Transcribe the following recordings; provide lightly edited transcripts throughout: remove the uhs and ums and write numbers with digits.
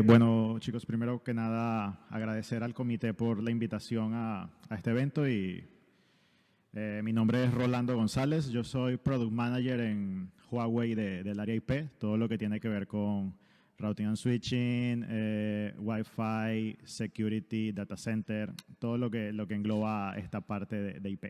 Bueno, chicos, primero que nada, agradecer al comité por la invitación a este evento y mi nombre es Rolando González, yo soy Product Manager en Huawei del área IP, todo lo que tiene que ver con Routing and Switching, Wi-Fi, Security, Data Center, todo lo que engloba esta parte de IP.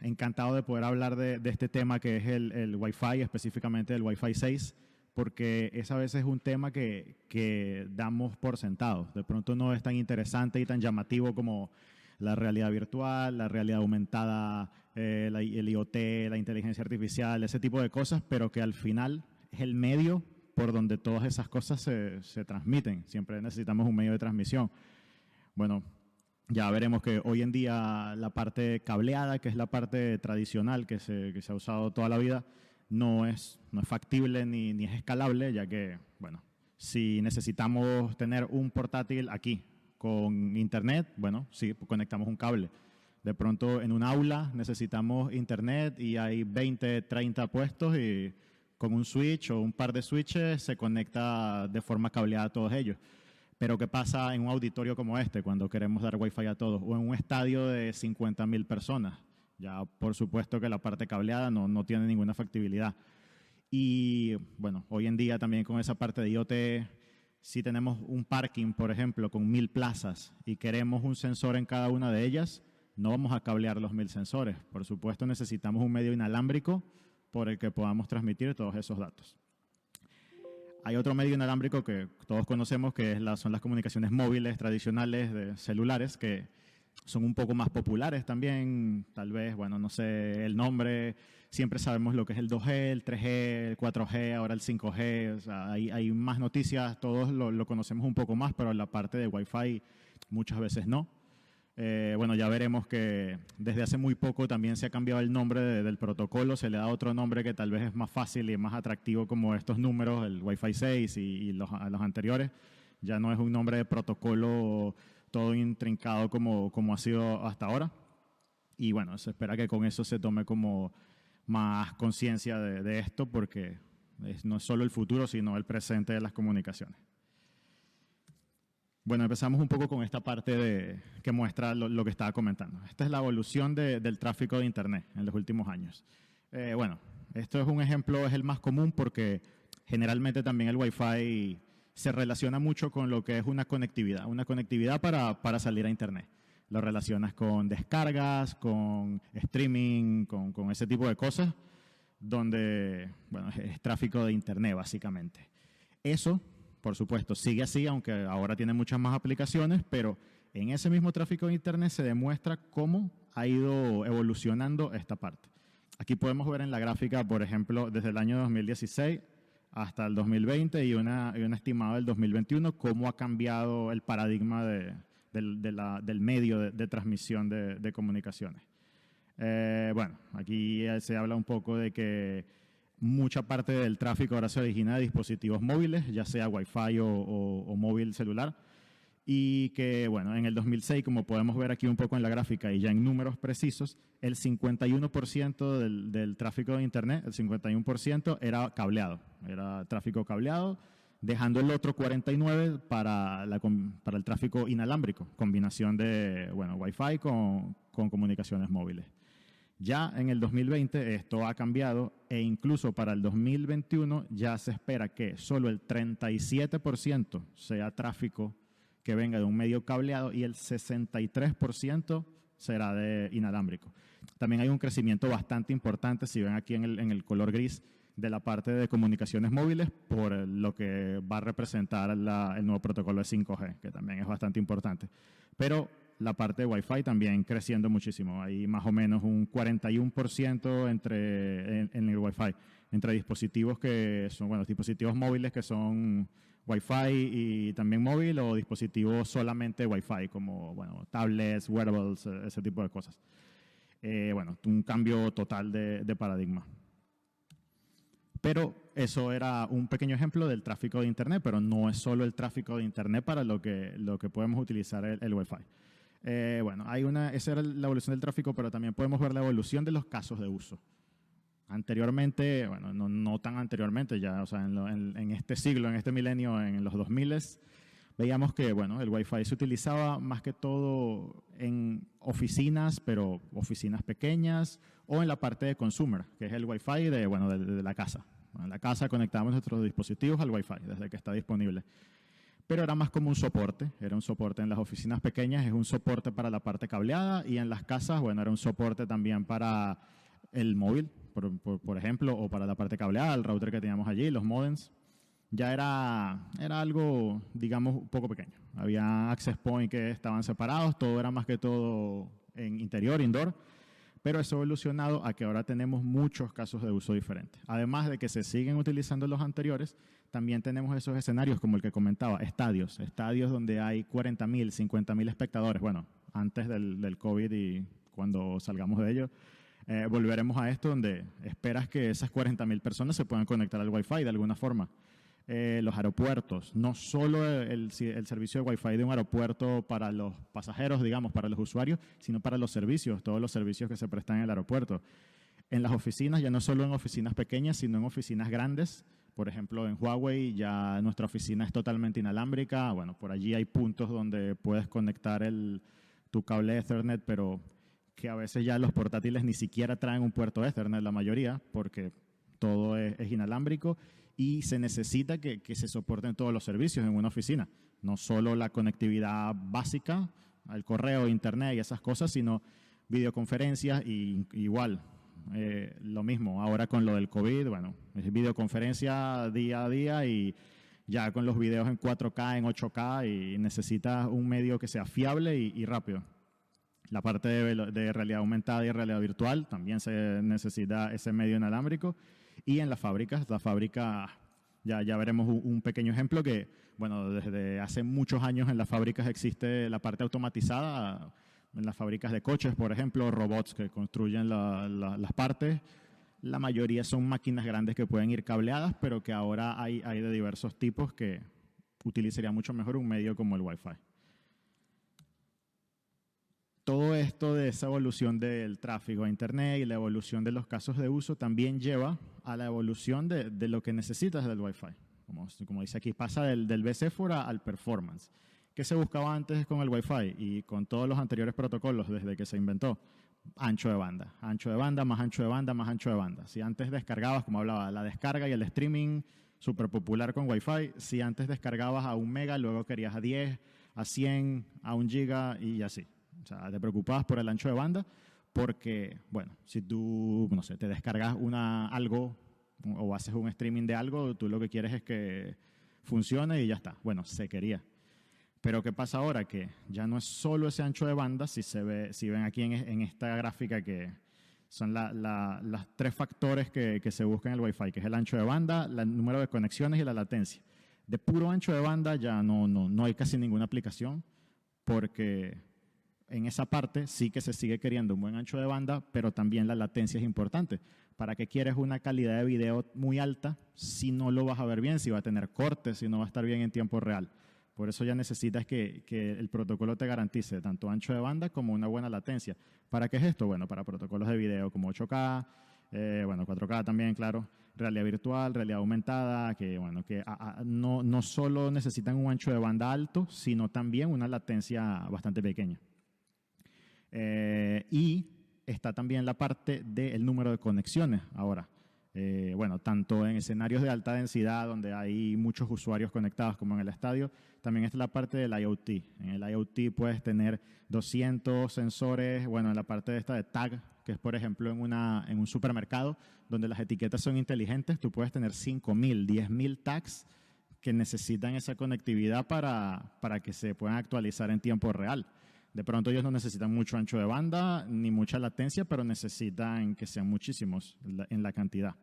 Encantado de poder hablar de este tema que es el Wi-Fi, específicamente el Wi-Fi 6, porque es a veces un tema que damos por sentado. De pronto no es tan interesante y tan llamativo como la realidad virtual, la realidad aumentada, el IoT, la inteligencia artificial, ese tipo de cosas, pero que al final es el medio por donde todas esas cosas se transmiten. Siempre necesitamos un medio de transmisión. Bueno, ya veremos que hoy en día la parte cableada, que es la parte tradicional que se ha usado toda la vida, no es factible ni es escalable, ya que, bueno, si necesitamos tener un portátil aquí con internet, bueno, sí, conectamos un cable. De pronto en un aula necesitamos internet y hay 20, 30 puestos y con un switch o un par de switches se conecta de forma cableada a todos ellos. Pero ¿qué pasa en un auditorio como este cuando queremos dar Wi-Fi a todos? O en un estadio de 50.000 personas. Ya por supuesto que la parte cableada no tiene ninguna factibilidad. Y bueno, hoy en día también con esa parte de IoT, si tenemos un parking, por ejemplo, con 1.000 plazas y queremos un sensor en cada una de ellas, no vamos a cablear los 1.000 sensores. Por supuesto necesitamos un medio inalámbrico por el que podamos transmitir todos esos datos. Hay otro medio inalámbrico que todos conocemos que son las comunicaciones móviles tradicionales de celulares que son un poco más populares también, tal vez, bueno, no sé el nombre, siempre sabemos lo que es el 2G, el 3G, el 4G, ahora el 5G, o sea, hay más noticias, todos lo conocemos un poco más, pero la parte de Wi-Fi muchas veces no. Bueno, ya veremos que desde hace muy poco también se ha cambiado el nombre del protocolo, se le da otro nombre que tal vez es más fácil y más atractivo como estos números, el Wi-Fi 6 y los anteriores. Ya no es un nombre de protocolo todo intrincado como ha sido hasta ahora. Y bueno, se espera que con eso se tome como más conciencia de esto porque no es solo el futuro, sino el presente de las comunicaciones. Bueno, empezamos un poco con esta parte que muestra lo que estaba comentando. Esta es la evolución del tráfico de Internet en los últimos años. Bueno, esto es un ejemplo, es el más común porque generalmente también el Wi-Fi se relaciona mucho con lo que es una conectividad para salir a Internet. Lo relacionas con descargas, con streaming, con ese tipo de cosas, donde, bueno, es tráfico de Internet básicamente. Eso, por supuesto, sigue así, aunque ahora tiene muchas más aplicaciones, pero en ese mismo tráfico de Internet se demuestra cómo ha ido evolucionando esta parte. Aquí podemos ver en la gráfica, por ejemplo, desde el año 2016 hasta el 2020 y una estimada del 2021, cómo ha cambiado el paradigma del medio de transmisión de comunicaciones. Bueno, aquí se habla un poco de que mucha parte del tráfico ahora se origina de dispositivos móviles, ya sea Wi-Fi o móvil celular, y que, bueno, en el 2006, como podemos ver aquí un poco en la gráfica y ya en números precisos, el 51% del tráfico de Internet, el 51% era cableado, era tráfico cableado, dejando el otro 49% para el tráfico inalámbrico, combinación de, bueno, Wi-Fi con comunicaciones móviles. Ya en el 2020 esto ha cambiado e incluso para el 2021 ya se espera que solo el 37% sea tráfico que venga de un medio cableado y el 63% será de inalámbrico. También hay un crecimiento bastante importante, si ven aquí en el color gris, de la parte de comunicaciones móviles por lo que va a representar el nuevo protocolo de 5G, que también es bastante importante. Pero la parte de Wi-Fi también creciendo muchísimo. Hay más o menos un 41% en el Wi-Fi, entre dispositivos que son, bueno, dispositivos móviles que son Wi-Fi y también móvil o dispositivos solamente Wi-Fi, como, bueno, tablets, wearables, ese tipo de cosas. Bueno, un cambio total de paradigma. Pero eso era un pequeño ejemplo del tráfico de Internet, pero no es solo el tráfico de Internet para lo que podemos utilizar el Wi-Fi. Bueno, esa era la evolución del tráfico, pero también podemos ver la evolución de los casos de uso. Anteriormente, bueno, no tan anteriormente ya, o sea, en este siglo, en este milenio, en los 2000, veíamos que, bueno, el Wi-Fi se utilizaba más que todo en oficinas, pero oficinas pequeñas, o en la parte de consumer, que es el Wi-Fi de, bueno, de la casa. En la casa conectamos nuestros dispositivos al Wi-Fi desde que está disponible. Pero era más como un soporte, era un soporte en las oficinas pequeñas, es un soporte para la parte cableada, y en las casas, bueno, era un soporte también para el móvil, por ejemplo, o para la parte cableada, el router que teníamos allí, los modems. Ya era algo, digamos, un poco pequeño. Había access point que estaban separados, todo era más que todo en interior, indoor, pero eso ha evolucionado a que ahora tenemos muchos casos de uso diferentes. Además de que se siguen utilizando los anteriores, también tenemos esos escenarios como el que comentaba, estadios donde hay 40.000, 50.000 espectadores. Bueno, antes del COVID y cuando salgamos de ello, volveremos a esto donde esperas que esas 40.000 personas se puedan conectar al Wi-Fi de alguna forma. Los aeropuertos, no solo el servicio de Wi-Fi de un aeropuerto para los pasajeros, digamos, para los usuarios, sino para los servicios, todos los servicios que se prestan en el aeropuerto. En las oficinas, ya no solo en oficinas pequeñas, sino en oficinas grandes. Por ejemplo, en Huawei ya nuestra oficina es totalmente inalámbrica. Bueno, por allí hay puntos donde puedes conectar tu cable Ethernet, pero que a veces ya los portátiles ni siquiera traen un puerto Ethernet, la mayoría, porque todo es inalámbrico. Y se necesita que se soporten todos los servicios en una oficina. No solo la conectividad básica, al correo, internet y esas cosas, sino videoconferencias y igual. Lo mismo, ahora con lo del COVID, bueno, es videoconferencia día a día y ya con los videos en 4K, en 8K y necesitas un medio que sea fiable y rápido. La parte de realidad aumentada y realidad virtual también se necesita ese medio inalámbrico. Y en las fábricas, ya veremos un pequeño ejemplo que, bueno, desde hace muchos años en las fábricas existe la parte automatizada. En las fábricas de coches, por ejemplo, robots que construyen las partes. La mayoría son máquinas grandes que pueden ir cableadas, pero que ahora hay de diversos tipos que utilizaría mucho mejor un medio como el Wi-Fi. Todo esto de esa evolución del tráfico a Internet y la evolución de los casos de uso también lleva a la evolución de lo que necesitas del Wi-Fi. Como dice aquí, pasa del BC4 al performance. ¿Qué se buscaba antes con el Wi-Fi y con todos los anteriores protocolos desde que se inventó? Ancho de banda, más ancho de banda, más ancho de banda. Si antes descargabas, como hablaba, la descarga y el streaming, súper popular con Wi-Fi. Si antes descargabas a 1 mega, luego querías a 10, a 100, a 1 giga y así. O sea, te preocupabas por el ancho de banda porque, bueno, si tú, no sé, te descargas algo o haces un streaming de algo, tú lo que quieres es que funcione y ya está. Bueno, se quería. Pero ¿qué pasa ahora? Que ya no es solo ese ancho de banda, si ven aquí en esta gráfica que son los 3 factores que se buscan en el Wi-Fi, que es el ancho de banda, el número de conexiones y la latencia. De puro ancho de banda ya no hay casi ninguna aplicación porque en esa parte sí que se sigue queriendo un buen ancho de banda, pero también la latencia es importante. ¿Para qué quieres una calidad de video muy alta si no lo vas a ver bien, si va a tener cortes, si no va a estar bien en tiempo real? Por eso ya necesitas que el protocolo te garantice tanto ancho de banda como una buena latencia. ¿Para qué es esto? Bueno, para protocolos de video como 8K, 4K también, claro, realidad virtual, realidad aumentada, que no solo necesitan un ancho de banda alto, sino también una latencia bastante pequeña. Y está también la parte del número de conexiones ahora. Tanto en escenarios de alta densidad donde hay muchos usuarios conectados como en el estadio, también está la parte del IoT. En el IoT puedes tener 200 sensores, en la parte de tag, que es por ejemplo en un supermercado donde las etiquetas son inteligentes, tú puedes tener 5.000, 10.000 tags que necesitan esa conectividad para que se puedan actualizar en tiempo real. De pronto ellos no necesitan mucho ancho de banda ni mucha latencia, pero necesitan que sean muchísimos en la cantidad.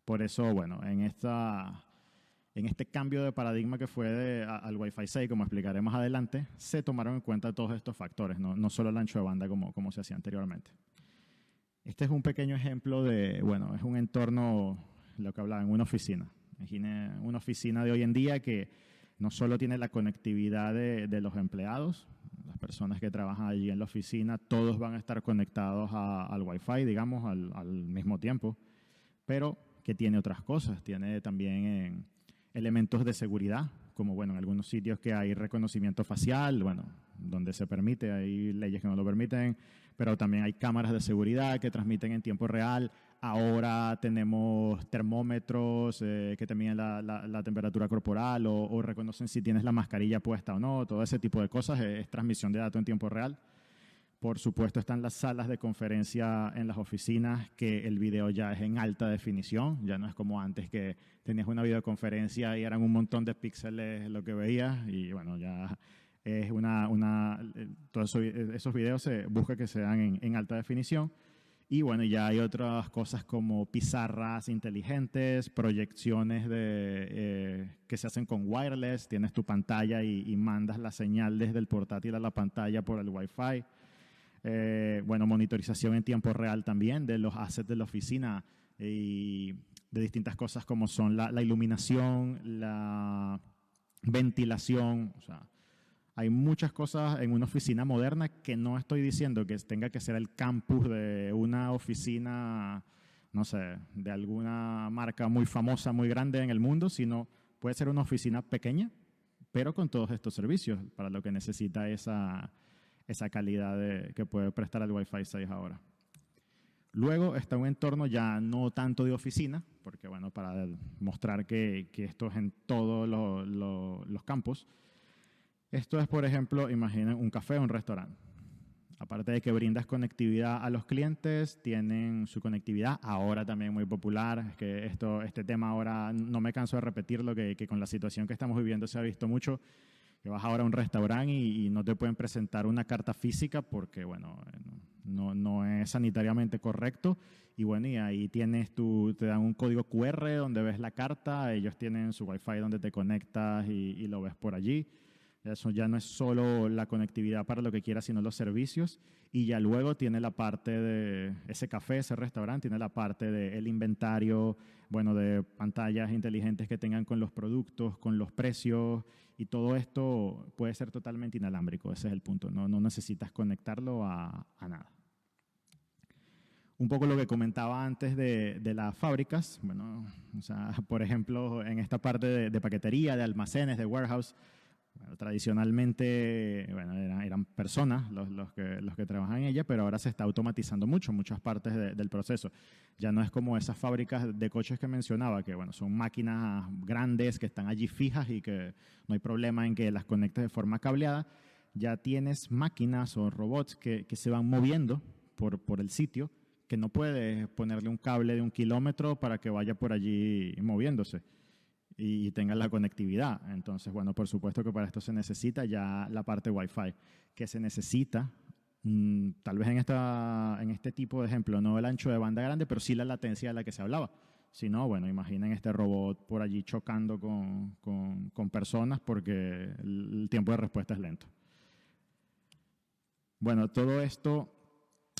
Por eso, en este cambio de paradigma que fue al Wi-Fi 6, como explicaré más adelante, se tomaron en cuenta todos estos factores, no solo el ancho de banda como se hacía anteriormente. Este es un pequeño ejemplo es un entorno, lo que hablaba, en una oficina. Imagine una oficina de hoy en día que no solo tiene la conectividad de los empleados, las personas que trabajan allí en la oficina, todos van a estar conectados al Wi-Fi, digamos, al mismo tiempo. pero que tiene otras cosas. Tiene también elementos de seguridad, como bueno, en algunos sitios que hay reconocimiento facial, bueno, donde se permite, hay leyes que no lo permiten, pero también hay cámaras de seguridad que transmiten en tiempo real. Ahora tenemos termómetros que te miden la temperatura corporal o reconocen si tienes la mascarilla puesta o no. Todo ese tipo de cosas es transmisión de datos en tiempo real. Por supuesto, están las salas de conferencia en las oficinas, que el video ya es en alta definición. Ya no es como antes que tenías una videoconferencia y eran un montón de píxeles lo que veías. Y bueno, ya es todos esos videos se busca que sean en alta definición. Y bueno, ya hay otras cosas como pizarras inteligentes, proyecciones que se hacen con wireless. Tienes tu pantalla y mandas la señal desde el portátil a la pantalla por el Wi-Fi. Bueno, monitorización en tiempo real también de los assets de la oficina y de distintas cosas como son la iluminación, la ventilación. O sea, hay muchas cosas en una oficina moderna que no estoy diciendo que tenga que ser el campus de una oficina, no sé, de alguna marca muy famosa, muy grande en el mundo, sino puede ser una oficina pequeña, pero con todos estos servicios para lo que necesita esa calidad que puede prestar el Wi-Fi 6 ahora. Luego está un entorno ya no tanto de oficina, porque bueno, para mostrar que esto es en todos los campos. Esto es, por ejemplo, imaginen un café o un restaurante. Aparte de que brindas conectividad a los clientes, tienen su conectividad ahora también muy popular. Es que este tema ahora no me canso de repetirlo, que con la situación que estamos viviendo se ha visto mucho. Que vas ahora a un restaurante y no te pueden presentar una carta física porque, bueno, no es sanitariamente correcto. Y bueno, y ahí te dan un código QR donde ves la carta, ellos tienen su Wi-Fi donde te conectas y lo ves por allí. Eso ya no es solo la conectividad para lo que quieras, sino los servicios. Y ya luego tiene la parte de ese café, ese restaurante, tiene la parte del inventario, bueno, de pantallas inteligentes que tengan con los productos, con los precios. Y todo esto puede ser totalmente inalámbrico, ese es el punto. No necesitas conectarlo a nada. Un poco lo que comentaba antes de las fábricas, bueno, o sea, por ejemplo, en esta parte de paquetería, de almacenes, de warehouse. Bueno, tradicionalmente eran personas los que trabajan en ella, pero ahora se está automatizando muchas partes del proceso. Ya no es como esas fábricas de coches que mencionaba, que bueno, son máquinas grandes que están allí fijas y que no hay problema en que las conectes de forma cableada. Ya tienes máquinas o robots que se van moviendo por el sitio, que no puedes ponerle un cable de 1 kilómetro para que vaya por allí moviéndose y tengan la conectividad. Entonces, bueno, por supuesto que para esto se necesita ya la parte Wi-Fi, que se necesita, tal vez en este tipo de ejemplo, no el ancho de banda grande, pero sí la latencia de la que se hablaba. Si no, bueno, imaginen este robot por allí chocando con personas porque el tiempo de respuesta es lento. Bueno, todo esto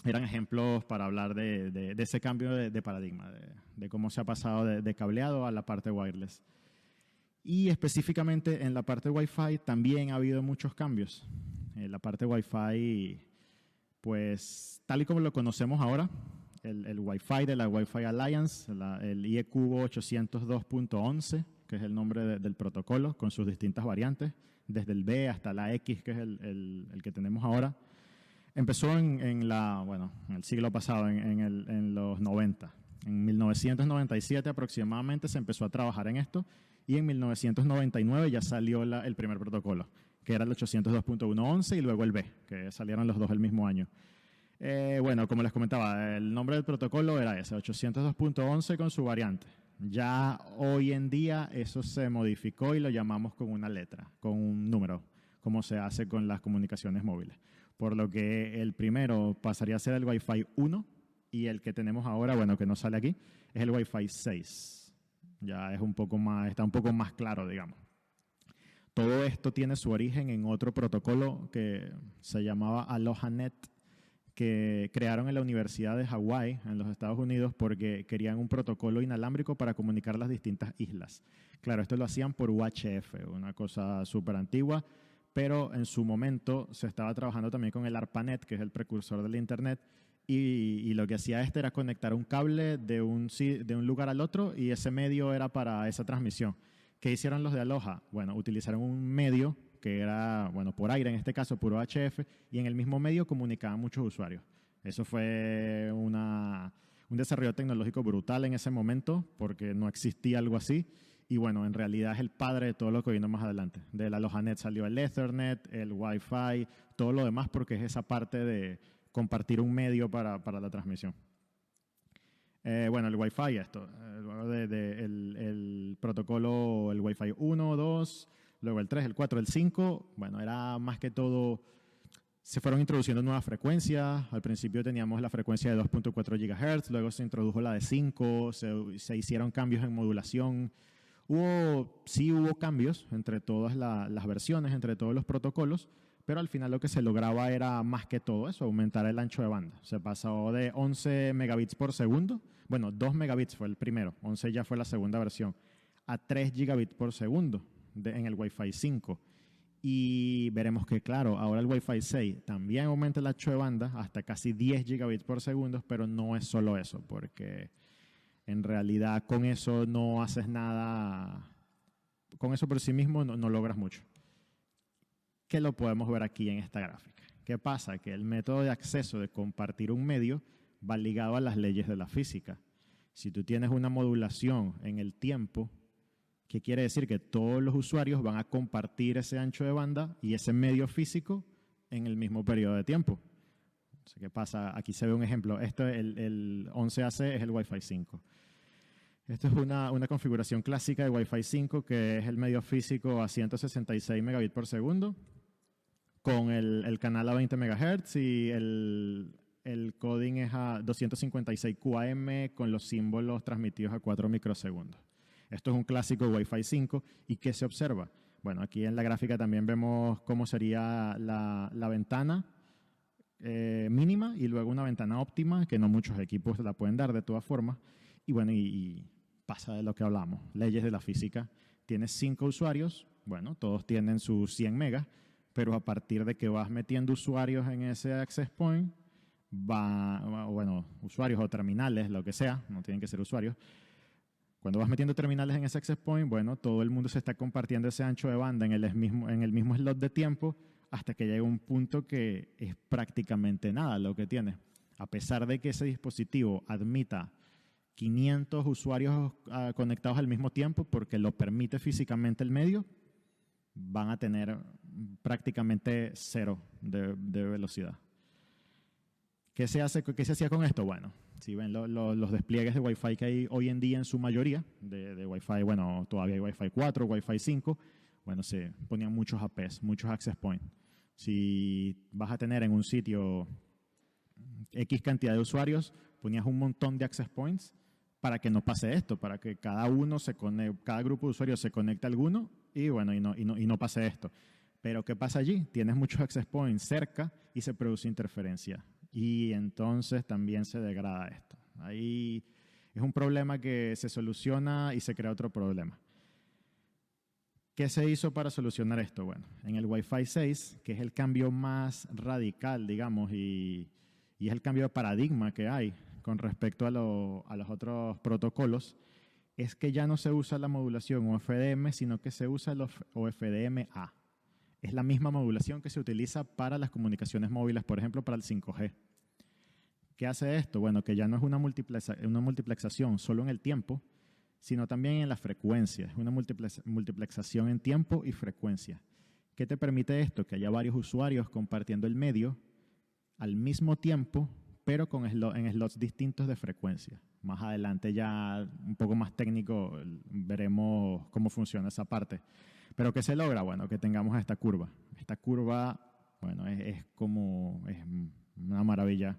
eran ejemplos para hablar de ese cambio de paradigma, de cómo se ha pasado de cableado a la parte wireless. Y específicamente en la parte Wi-Fi también ha habido muchos cambios. En la parte Wi-Fi, pues tal y como lo conocemos ahora, el Wi-Fi de la Wi-Fi Alliance, el IEQ 802.11, que es el nombre del protocolo, con sus distintas variantes, desde el B hasta la X, que es el que tenemos ahora. Empezó en el siglo pasado, en los 90. En 1997 aproximadamente se empezó a trabajar en esto y en 1999 ya salió el primer protocolo, que era el 802.11 y luego el B, que salieron los dos el mismo año. Bueno, como les comentaba, el nombre del protocolo era ese, 802.11 con su variante. Ya hoy en día eso se modificó y lo llamamos con una letra, con un número, como se hace con las comunicaciones móviles. Por lo que el primero pasaría a ser el Wi-Fi 1 y el que tenemos ahora, bueno, que no sale aquí, es el Wi-Fi 6. Ya está un poco más claro, digamos. Todo esto tiene su origen en otro protocolo que se llamaba AlohaNet, que crearon en la Universidad de Hawái, en los Estados Unidos, porque querían un protocolo inalámbrico para comunicar las distintas islas. Claro, esto lo hacían por UHF, una cosa súper antigua, pero en su momento se estaba trabajando también con el ARPANET, que es el precursor del Internet, y lo que hacía este era conectar un cable de un lugar al otro y ese medio era para esa transmisión. ¿Qué hicieron los de Aloha? Bueno, utilizaron un medio que era, bueno, por aire en este caso, puro HF, y en el mismo medio comunicaban muchos usuarios. Eso fue un desarrollo tecnológico brutal en ese momento porque no existía algo así. Y bueno, en realidad es el padre de todo lo que vino más adelante. De la AlohaNet salió el Ethernet, el Wi-Fi, todo lo demás porque es esa parte de compartir un medio para la transmisión. Bueno, el Wi-Fi, luego el protocolo, el Wi-Fi 1, 2, luego el 3, el 4, el 5, bueno, era más que todo, se fueron introduciendo nuevas frecuencias. Al principio teníamos la frecuencia de 2.4 GHz, luego se introdujo la de 5, se hicieron cambios en modulación. Hubo cambios entre todas las versiones, entre todos los protocolos, pero al final lo que se lograba era más que todo eso, aumentar el ancho de banda. Se pasó de 11 megabits por segundo, bueno, 2 megabits fue el primero, 11 ya fue la segunda versión, a 3 gigabits por segundo en el Wi-Fi 5. Y veremos que, claro, ahora el Wi-Fi 6 también aumenta el ancho de banda hasta casi 10 gigabits por segundo, pero no es solo eso, porque en realidad con eso no haces nada, con eso por sí mismo no logras mucho. Que lo podemos ver aquí en esta gráfica. ¿Qué pasa? Que el método de acceso de compartir un medio va ligado a las leyes de la física. Si tú tienes una modulación en el tiempo, ¿qué quiere decir? Que todos los usuarios van a compartir ese ancho de banda y ese medio físico en el mismo periodo de tiempo. ¿Qué pasa? Aquí se ve un ejemplo. El 11AC es el Wi-Fi 5. Esto es una configuración clásica de Wi-Fi 5 que es el medio físico a 166 megabits por segundo con el canal a 20 MHz y el coding es a 256 QAM con los símbolos transmitidos a 4 microsegundos. Esto es un clásico Wi-Fi 5. ¿Y qué se observa? Bueno, aquí en la gráfica también vemos cómo sería la ventana mínima y luego una ventana óptima, que no muchos equipos la pueden dar de todas formas. Y bueno, y pasa de lo que hablamos, leyes de la física. Tienes 5 usuarios, bueno, todos tienen sus 100 megas, pero a partir de que vas metiendo usuarios en ese access point, usuarios o terminales, lo que sea, no tienen que ser usuarios. Cuando vas metiendo terminales en ese access point, bueno, todo el mundo se está compartiendo ese ancho de banda en el mismo slot de tiempo hasta que llega un punto que es prácticamente nada lo que tiene. A pesar de que ese dispositivo admita 500 usuarios conectados al mismo tiempo porque lo permite físicamente el medio, van a tener prácticamente cero de velocidad. ¿Qué se hacía con esto? Bueno, si ven los despliegues de Wi-Fi que hay hoy en día en su mayoría, de Wi-Fi, bueno, todavía hay Wi-Fi 4, Wi-Fi 5, bueno, se ponían muchos APs, muchos access points. Si vas a tener en un sitio X cantidad de usuarios, ponías un montón de access points para que no pase esto, para que cada grupo de usuarios se conecte a alguno y bueno, y no pase esto. Pero ¿qué pasa allí? Tienes muchos access points cerca y se produce interferencia. Y entonces también se degrada esto. Ahí es un problema que se soluciona y se crea otro problema. ¿Qué se hizo para solucionar esto? Bueno, en el Wi-Fi 6, que es el cambio más radical, digamos, y es el cambio de paradigma que hay con respecto a los otros protocolos, es que ya no se usa la modulación OFDM, sino que se usa el OFDM-A. Es la misma modulación que se utiliza para las comunicaciones móviles, por ejemplo, para el 5G. ¿Qué hace esto? Bueno, que ya no es una multiplexación solo en el tiempo, sino también en la frecuencia. Es una multiplexación en tiempo y frecuencia. ¿Qué te permite esto? Que haya varios usuarios compartiendo el medio al mismo tiempo, pero en slots distintos de frecuencia. Más adelante ya un poco más técnico veremos cómo funciona esa parte. ¿Pero qué se logra? Bueno, que tengamos esta curva. Esta curva, bueno, es una maravilla.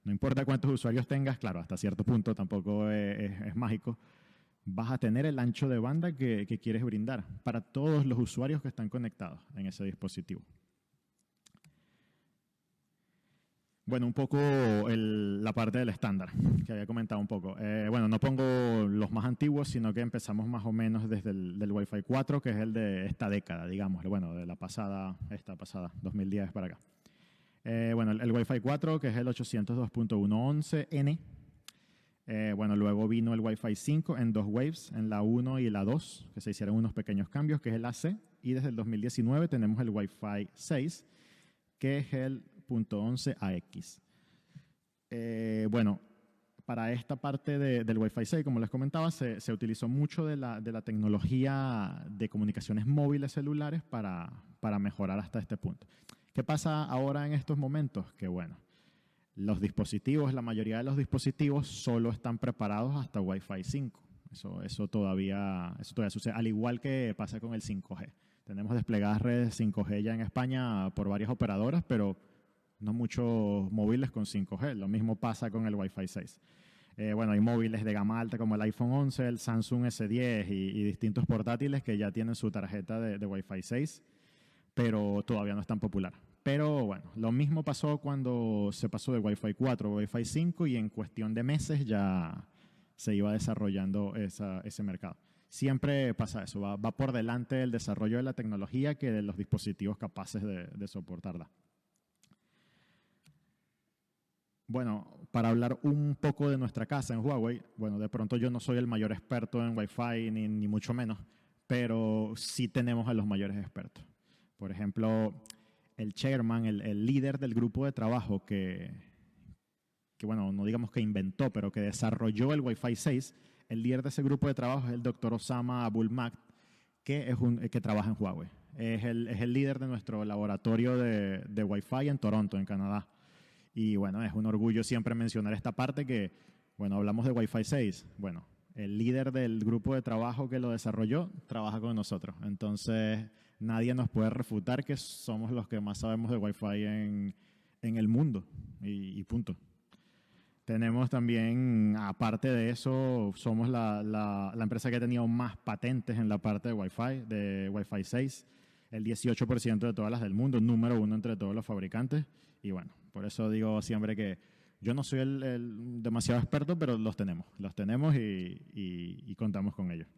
No importa cuántos usuarios tengas, claro, hasta cierto punto tampoco es mágico. Vas a tener el ancho de banda que quieres brindar para todos los usuarios que están conectados en ese dispositivo. Bueno, un poco la parte del estándar, que había comentado un poco. Bueno, no pongo los más antiguos, sino que empezamos más o menos desde el Wi-Fi 4, que es el de esta década, digamos, bueno, de esta pasada, 2010 para acá. Bueno, el Wi-Fi 4, que es el 802.111n. Bueno, luego vino el Wi-Fi 5 en dos waves, en la 1 y la 2, que se hicieron unos pequeños cambios, que es el AC. Y desde el 2019 tenemos el Wi-Fi 6, que es el .11ax. Bueno, para esta parte del Wi-Fi 6, como les comentaba, se utilizó mucho de la tecnología de comunicaciones móviles celulares para mejorar hasta este punto. ¿Qué pasa ahora en estos momentos? Que bueno, los dispositivos, la mayoría de los dispositivos solo están preparados hasta Wi-Fi 5. Eso todavía sucede, al igual que pasa con el 5G. Tenemos desplegadas redes 5G ya en España por varias operadoras, pero no muchos móviles con 5G. Lo mismo pasa con el Wi-Fi 6. Bueno, hay móviles de gama alta como el iPhone 11, el Samsung S10 y distintos portátiles que ya tienen su tarjeta de Wi-Fi 6, pero todavía no es tan popular. Pero bueno, lo mismo pasó cuando se pasó de Wi-Fi 4 a Wi-Fi 5 y en cuestión de meses ya se iba desarrollando ese mercado. Siempre pasa eso, va por delante el desarrollo de la tecnología que de los dispositivos capaces de soportarla. Bueno, para hablar un poco de nuestra casa en Huawei, bueno, de pronto yo no soy el mayor experto en Wi-Fi ni mucho menos, pero sí tenemos a los mayores expertos. Por ejemplo, el chairman, el líder del grupo de trabajo que bueno, no digamos que inventó, pero que desarrolló el Wi-Fi 6, el líder de ese grupo de trabajo es el doctor Osama Abulmak, que trabaja en Huawei. Es el líder de nuestro laboratorio de Wi-Fi en Toronto, en Canadá. Y bueno, es un orgullo siempre mencionar esta parte que, bueno, hablamos de Wi-Fi 6. Bueno, el líder del grupo de trabajo que lo desarrolló trabaja con nosotros. Entonces, nadie nos puede refutar que somos los que más sabemos de Wi-Fi en el mundo. Y punto. Tenemos también, aparte de eso, somos la empresa que ha tenido más patentes en la parte de Wi-Fi 6. El 18% de todas las del mundo, número 1 entre todos los fabricantes. Y bueno, por eso digo siempre que yo no soy el demasiado experto, pero los tenemos y contamos con ellos.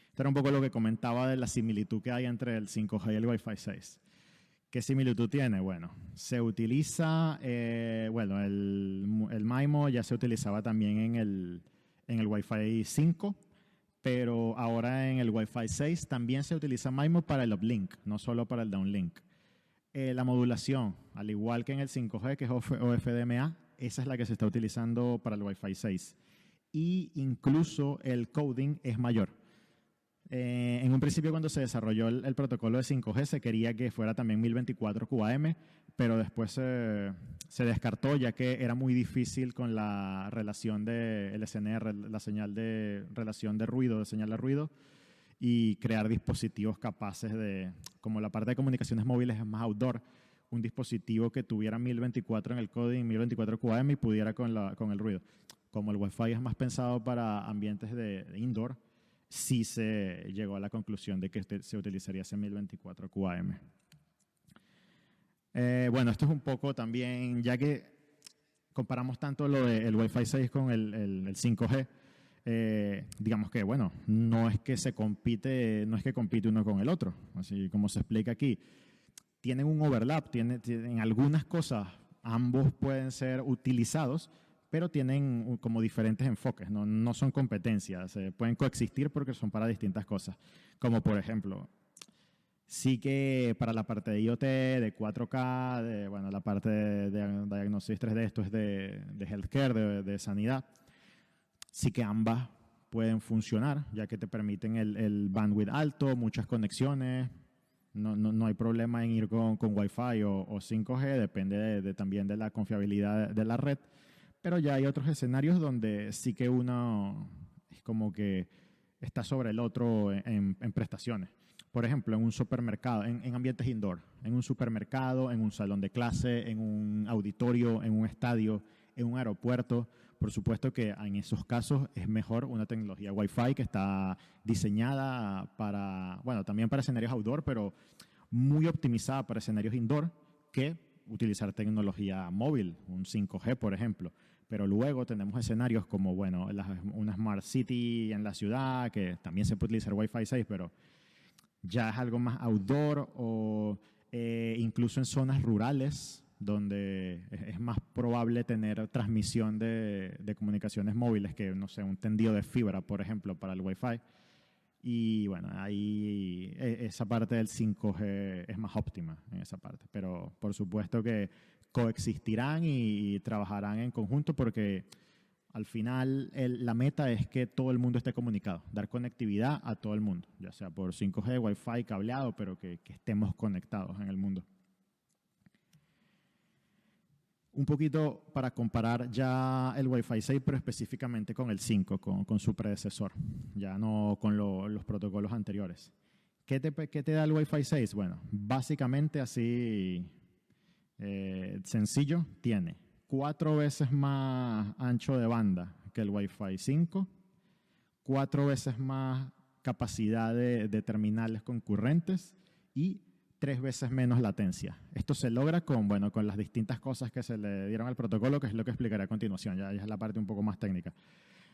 Esto era un poco lo que comentaba de la similitud que hay entre el 5G y el Wi-Fi 6. ¿Qué similitud tiene? Bueno, se utiliza, bueno, el MIMO ya se utilizaba también en el Wi-Fi 5, pero ahora en el Wi-Fi 6 también se utiliza MIMO para el uplink, no solo para el downlink. La modulación, al igual que en el 5G, que es OFDMA, esa es la que se está utilizando para el Wi-Fi 6. Y incluso el coding es mayor. En un principio, cuando se desarrolló el protocolo de 5G, se quería que fuera también 1024 QAM, pero después se descartó, ya que era muy difícil con la relación de LSNR, la señal de relación de ruido, de señal de ruido, y crear dispositivos capaces de, como la parte de comunicaciones móviles es más outdoor, un dispositivo que tuviera 1024 en el coding, 1024 QAM y pudiera con el ruido. Como el Wi-Fi es más pensado para ambientes de indoor, sí se llegó a la conclusión de que se utilizaría ese 1024 QAM. Bueno, esto es un poco también, ya que comparamos tanto lo del Wi-Fi 6 con el 5G, digamos que, bueno, no es que compite uno con el otro, así como se explica aquí. Tienen un overlap, en algunas cosas ambos pueden ser utilizados, pero tienen como diferentes enfoques, no son competencias, pueden coexistir porque son para distintas cosas. Como por ejemplo, sí que para la parte de IoT, de 4K, bueno, la parte de diagnosis 3D, esto es de healthcare, de sanidad, sí que ambas pueden funcionar, ya que te permiten el bandwidth alto, muchas conexiones. No hay problema en ir con Wi-Fi o 5G, depende también de la confiabilidad de la red. Pero ya hay otros escenarios donde sí que uno es como que está sobre el otro en prestaciones. Por ejemplo, en un supermercado, en ambientes indoor, en un supermercado, en un salón de clase, en un auditorio, en un estadio, en un aeropuerto. Por supuesto que en esos casos es mejor una tecnología Wi-Fi que está diseñada para, bueno, también para escenarios outdoor, pero muy optimizada para escenarios indoor que utilizar tecnología móvil, un 5G, por ejemplo. Pero luego tenemos escenarios como, bueno, una Smart City en la ciudad, que también se puede utilizar Wi-Fi 6, pero ya es algo más outdoor o incluso en zonas rurales donde es más probable tener transmisión de comunicaciones móviles que, no sé, un tendido de fibra, por ejemplo, para el Wi-Fi. Y bueno, ahí esa parte del 5G es más óptima en esa parte. Pero por supuesto que coexistirán y trabajarán en conjunto porque al final la meta es que todo el mundo esté comunicado, dar conectividad a todo el mundo, ya sea por 5G, Wi-Fi, cableado, pero que estemos conectados en el mundo. Un poquito para comparar ya el Wi-Fi 6, pero específicamente con el 5, con su predecesor, ya no con los protocolos anteriores. ¿Qué te da el Wi-Fi 6? Bueno, básicamente así sencillo, tiene 4 veces más ancho de banda que el Wi-Fi 5, 4 veces más capacidad de terminales concurrentes y 3 veces menos latencia. Esto se logra con las distintas cosas que se le dieron al protocolo, que es lo que explicaré a continuación, ya es la parte un poco más técnica.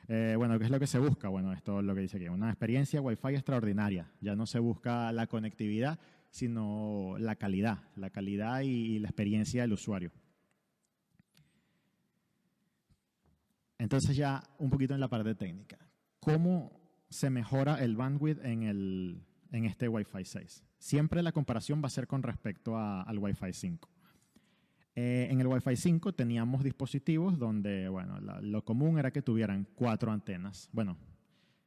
¿Qué es lo que se busca? Bueno, esto es lo que dice aquí, una experiencia Wi-Fi extraordinaria. Ya no se busca la conectividad, sino la calidad y la experiencia del usuario. Entonces ya un poquito en la parte técnica. ¿Cómo se mejora el bandwidth en este Wi-Fi 6? Siempre la comparación va a ser con respecto al Wi-Fi 5. En el Wi-Fi 5 teníamos dispositivos donde, lo común era que tuvieran 4 antenas.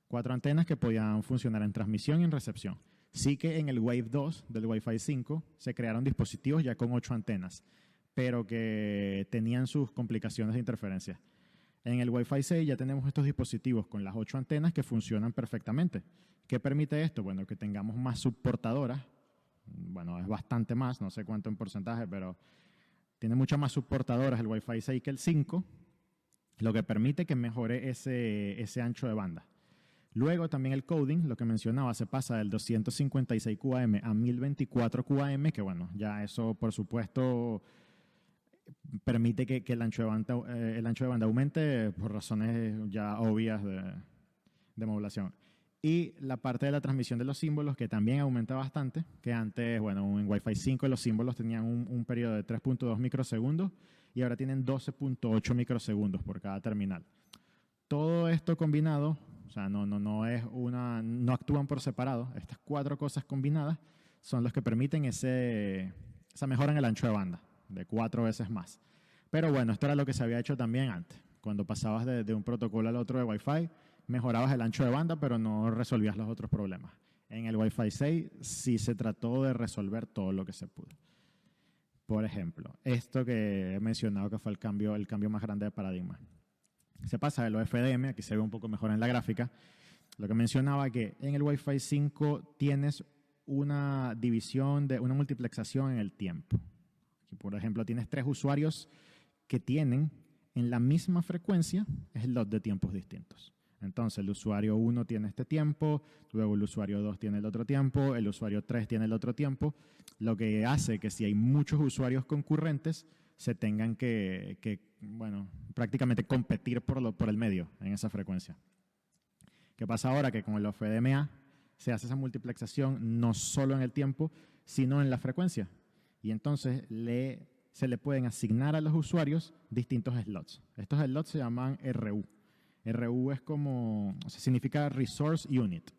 4 antenas que podían funcionar en transmisión y en recepción. Sí que en el Wave 2 del Wi-Fi 5 se crearon dispositivos ya con 8 antenas, pero que tenían sus complicaciones de interferencia. En el Wi-Fi 6 ya tenemos estos dispositivos con las 8 antenas que funcionan perfectamente. ¿Qué permite esto? Bueno, que tengamos más subportadoras. Es bastante más, no sé cuánto en porcentaje, pero tiene muchas más subportadoras el Wi-Fi 6 que el 5, lo que permite que mejore ese ancho de banda. Luego también el coding, lo que mencionaba, se pasa del 256 QAM a 1024 QAM, que ya eso por supuesto permite que el ancho de banda aumente por razones ya obvias de modulación. Y la parte de la transmisión de los símbolos, que también aumenta bastante, que antes, en Wi-Fi 5 los símbolos tenían un periodo de 3.2 microsegundos y ahora tienen 12.8 microsegundos por cada terminal. Todo esto combinado, no actúan por separado, estas 4 cosas combinadas son los que permiten esa mejora en el ancho de banda, de 4 veces más. Pero esto era lo que se había hecho también antes. Cuando pasabas de un protocolo al otro de Wi-Fi, mejorabas el ancho de banda, pero no resolvías los otros problemas. En el Wi-Fi 6 sí se trató de resolver todo lo que se pudo. Por ejemplo, esto que he mencionado que fue el cambio más grande de paradigma. Se pasa de lo FDM, aquí se ve un poco mejor en la gráfica, lo que mencionaba que en el Wi-Fi 5 tienes una división, una multiplexación en el tiempo. Aquí, por ejemplo, tienes 3 usuarios que tienen en la misma frecuencia slots de tiempos distintos. Entonces, el usuario 1 tiene este tiempo, luego el usuario 2 tiene el otro tiempo, el usuario 3 tiene el otro tiempo, lo que hace que si hay muchos usuarios concurrentes, se tengan que prácticamente competir por el medio en esa frecuencia. ¿Qué pasa ahora? Que con el FDMA se hace esa multiplexación no solo en el tiempo, sino en la frecuencia. Y entonces se le pueden asignar a los usuarios distintos slots. Estos slots se llaman RU. RU significa Resource Unit.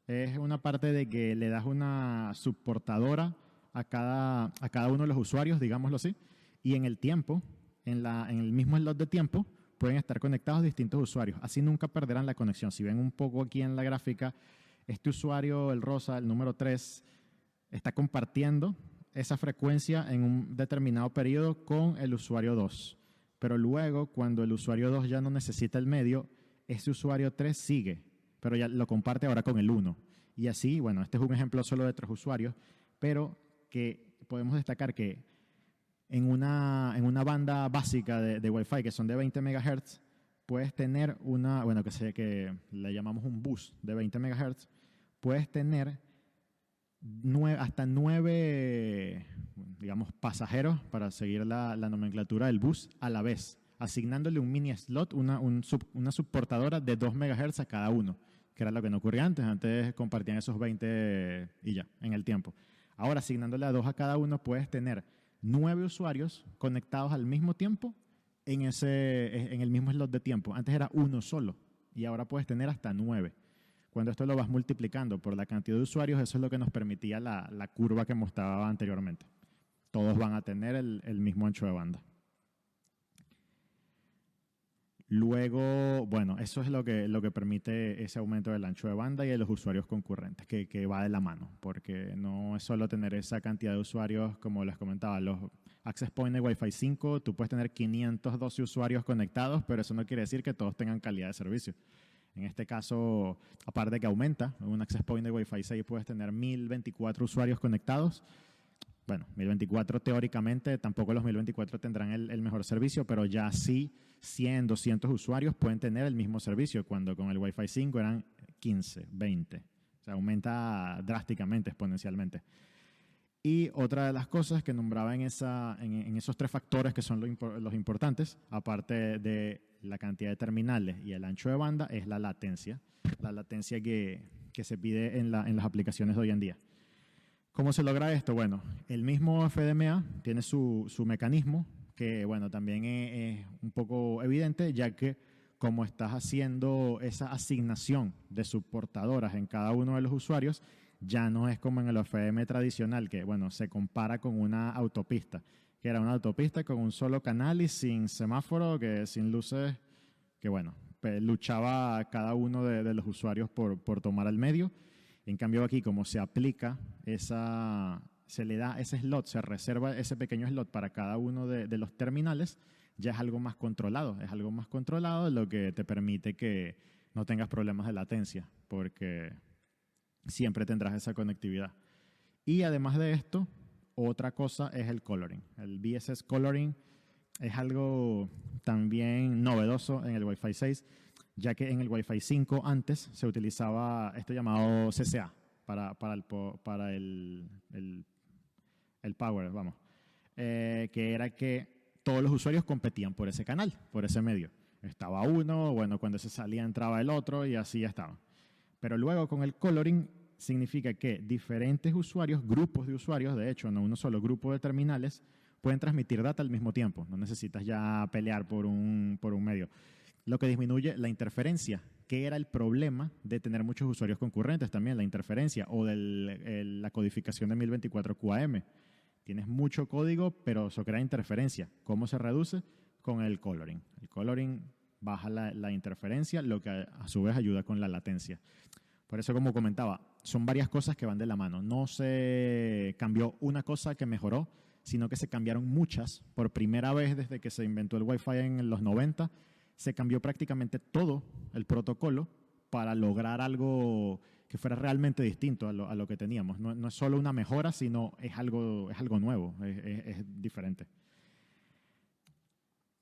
Es una parte de que le das una subportadora a cada uno de los usuarios, digámoslo así, y en el tiempo, en el mismo slot de tiempo, pueden estar conectados distintos usuarios. Así nunca perderán la conexión. Si ven un poco aquí en la gráfica, este usuario, el rosa, el número 3, está compartiendo esa frecuencia en un determinado periodo con el usuario 2. Pero luego, cuando el usuario 2 ya no necesita el medio, ese usuario 3 sigue, pero ya lo comparte ahora con el 1. Y así, este es un ejemplo solo de 3 usuarios, pero que podemos destacar que en una banda básica de Wi-Fi, que son de 20 MHz, puedes tener que le llamamos un bus de 20 MHz, puedes tener hasta 9, pasajeros, para seguir la nomenclatura del bus, a la vez, asignándole un mini slot, una subportadora de 2 MHz a cada uno, que era lo que no ocurría antes. Antes compartían esos 20 y ya, en el tiempo. Ahora, asignándole a 2 a cada uno, puedes tener 9 usuarios conectados al mismo tiempo en el mismo slot de tiempo. Antes era uno solo y ahora puedes tener hasta 9. Cuando esto lo vas multiplicando por la cantidad de usuarios, eso es lo que nos permitía la curva que mostraba anteriormente. Todos van a tener el mismo ancho de banda. Luego, bueno, eso es lo que permite ese aumento del ancho de banda y de los usuarios concurrentes, que va de la mano, porque no es solo tener esa cantidad de usuarios, como les comentaba, los access point de Wi-Fi 5, tú puedes tener 512 usuarios conectados, pero eso no quiere decir que todos tengan calidad de servicio. En este caso, aparte de que aumenta, en un access point de Wi-Fi 6 puedes tener 1024 usuarios conectados. Bueno, 1024 teóricamente, tampoco los 1024 tendrán el mejor servicio, pero ya sí 100, 200 usuarios pueden tener el mismo servicio, cuando con el Wi-Fi 5 eran 15, 20. O sea, aumenta drásticamente, exponencialmente. Y otra de las cosas que nombraba en esos 3 factores que son los importantes, aparte de la cantidad de terminales y el ancho de banda, es la latencia. La latencia que se pide en las aplicaciones de hoy en día. ¿Cómo se logra esto? Bueno, el mismo FDMA tiene su mecanismo, que bueno, también es un poco evidente, ya que como estás haciendo esa asignación de subportadoras en cada uno de los usuarios, ya no es como en el FDM tradicional, que bueno, se compara con una autopista, que era una autopista con un solo canal y sin semáforo, sin luces, que bueno, luchaba cada uno de los usuarios por tomar el medio. En cambio aquí, como se aplica se le da ese slot, se reserva ese pequeño slot para cada uno de los terminales, ya es algo más controlado. Es algo más controlado, lo que te permite que no tengas problemas de latencia, porque siempre tendrás esa conectividad. Y además de esto, otra cosa es el coloring. El BSS coloring es algo también novedoso en el Wi-Fi 6, ya que en el Wi-Fi 5 antes se utilizaba esto llamado CCA para el power, vamos, que era que todos los usuarios competían por ese canal, por ese medio. Estaba uno, bueno, cuando se salía entraba el otro y así estaba. Pero luego con el coloring significa que diferentes usuarios, grupos de usuarios, de hecho, no uno solo grupo de terminales, pueden transmitir data al mismo tiempo. No necesitas ya pelear por un medio. Lo que disminuye la interferencia, que era el problema de tener muchos usuarios concurrentes también, la interferencia o de la codificación de 1024 QAM. Tienes mucho código, pero eso crea interferencia. ¿Cómo se reduce? Con el coloring. El coloring baja la interferencia, lo que a su vez ayuda con la latencia. Por eso, como comentaba, son varias cosas que van de la mano. No se cambió una cosa que mejoró, sino que se cambiaron muchas. Por primera vez desde que se inventó el Wi-Fi en los 90, se cambió prácticamente todo el protocolo para lograr algo que fuera realmente distinto a lo que teníamos. No es solo una mejora, sino es algo nuevo, es diferente.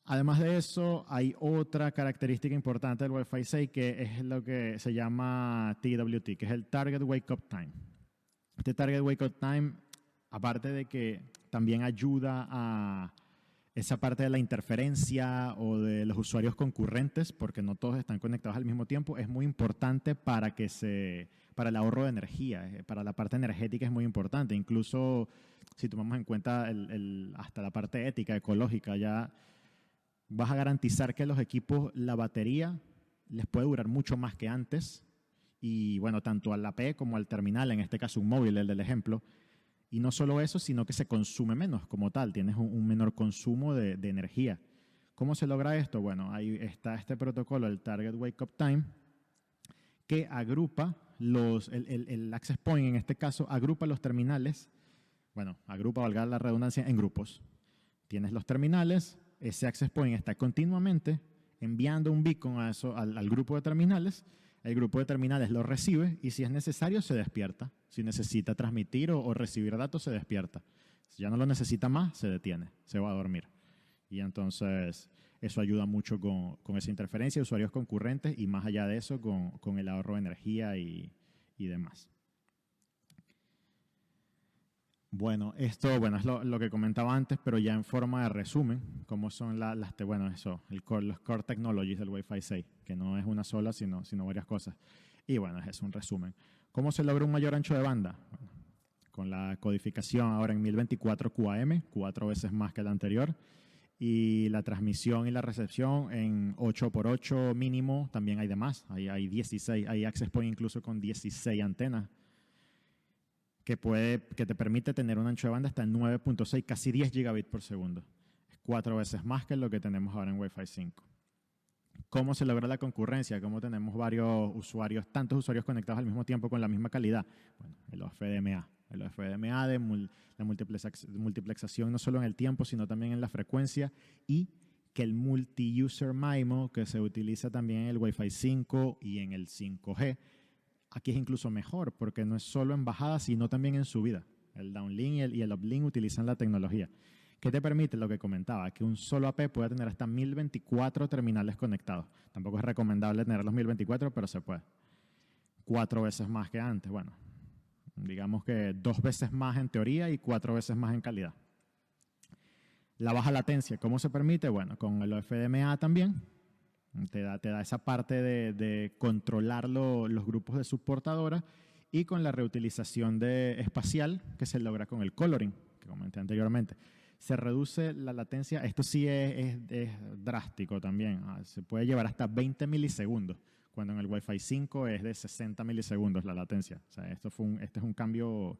Además de eso, hay otra característica importante del Wi-Fi 6 que es lo que se llama TWT, que es el Target Wake Up Time. Este Target Wake Up Time, aparte de que también ayuda a esa parte de la interferencia o de los usuarios concurrentes, porque no todos están conectados al mismo tiempo, es muy importante para el ahorro de energía, para la parte energética es muy importante. Incluso si tomamos en cuenta hasta la parte ética, ecológica, ya vas a garantizar que los equipos, la batería les puede durar mucho más que antes. Y bueno, tanto al AP como al terminal, en este caso un móvil, el del ejemplo. Y no solo eso, sino que se consume menos como tal. Tienes un menor consumo de energía. ¿Cómo se logra esto? Bueno, ahí está este protocolo, el Target Wake Up Time, que agrupa el access point, en este caso, agrupa los terminales. Bueno, agrupa, valga la redundancia, en grupos. Tienes los terminales. Ese access point está continuamente enviando un beacon al grupo de terminales. El grupo de terminales lo recibe y si es necesario se despierta. Si necesita transmitir o recibir datos, se despierta. Si ya no lo necesita más, se detiene, se va a dormir. Y entonces eso ayuda mucho con esa interferencia de usuarios concurrentes y más allá de eso con el ahorro de energía y demás. Bueno, esto es lo que comentaba antes, pero ya en forma de resumen, cómo son los core technologies del Wi-Fi 6, que no es una sola, sino varias cosas. Y bueno, es un resumen. ¿Cómo se logra un mayor ancho de banda? Bueno, con la codificación ahora en 1024 QAM, 4 veces más que la anterior, y la transmisión y la recepción en 8x8 mínimo, también hay de más, hay 16, hay access point incluso con 16 antenas, que te permite tener un ancho de banda hasta 9.6, casi 10 gigabits por segundo. Es 4 veces más que lo que tenemos ahora en Wi-Fi 5. ¿Cómo se logra la concurrencia? ¿Cómo tenemos varios usuarios, tantos usuarios conectados al mismo tiempo con la misma calidad? Bueno, el OFDMA. El OFDMA de la multiplexación no solo en el tiempo, sino también en la frecuencia, y que el multi-user MIMO, que se utiliza también en el Wi-Fi 5 y en el 5G, aquí es incluso mejor, porque no es solo en bajada, sino también en subida. El downlink y el uplink utilizan la tecnología. ¿Qué te permite? Lo que comentaba, que un solo AP puede tener hasta 1024 terminales conectados. Tampoco es recomendable tener los 1024, pero se puede. 4 veces más que antes. Bueno, digamos que 2 veces más en teoría y 4 veces más en calidad. La baja latencia, ¿cómo se permite? Bueno, con el OFDMA también. Te da esa parte de controlar los grupos de subportadora, y con la reutilización espacial que se logra con el coloring, que comenté anteriormente. Se reduce la latencia, esto sí es drástico también, se puede llevar hasta 20 milisegundos, cuando en el Wi-Fi 5 es de 60 milisegundos la latencia. O sea, este es un cambio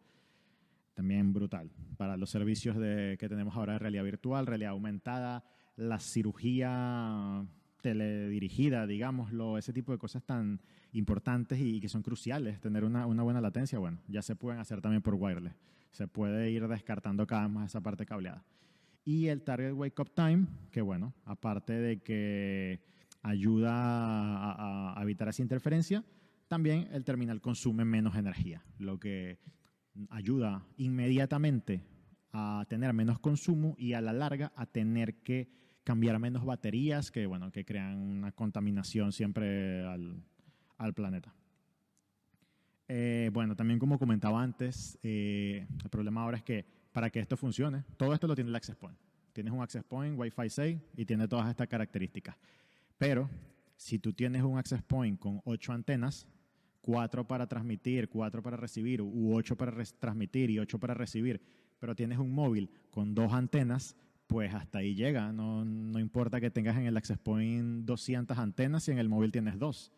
también brutal para los servicios que tenemos ahora de realidad virtual, realidad aumentada, la cirugía teledirigida, digámoslo, ese tipo de cosas tan importantes y que son cruciales, tener una buena latencia. Bueno, ya se pueden hacer también por wireless. Se puede ir descartando cada vez más esa parte cableada. Y el Target Wake Up Time, que bueno, aparte de que ayuda a evitar esa interferencia, también el terminal consume menos energía, lo que ayuda inmediatamente a tener menos consumo y a la larga a tener que cambiar menos baterías que, bueno, que crean una contaminación siempre al planeta. Bueno, también como comentaba antes, el problema ahora es que para que esto funcione, todo esto lo tiene el access point. Tienes un access point Wi-Fi 6 y tiene todas estas características. Pero si tú tienes un access point con 8 antenas, 4 para transmitir, 4 para recibir, u 8 para transmitir y 8 para recibir, pero tienes un móvil con 2 antenas, pues hasta ahí llega. No importa que tengas en el access point 200 antenas si en el móvil tienes 2.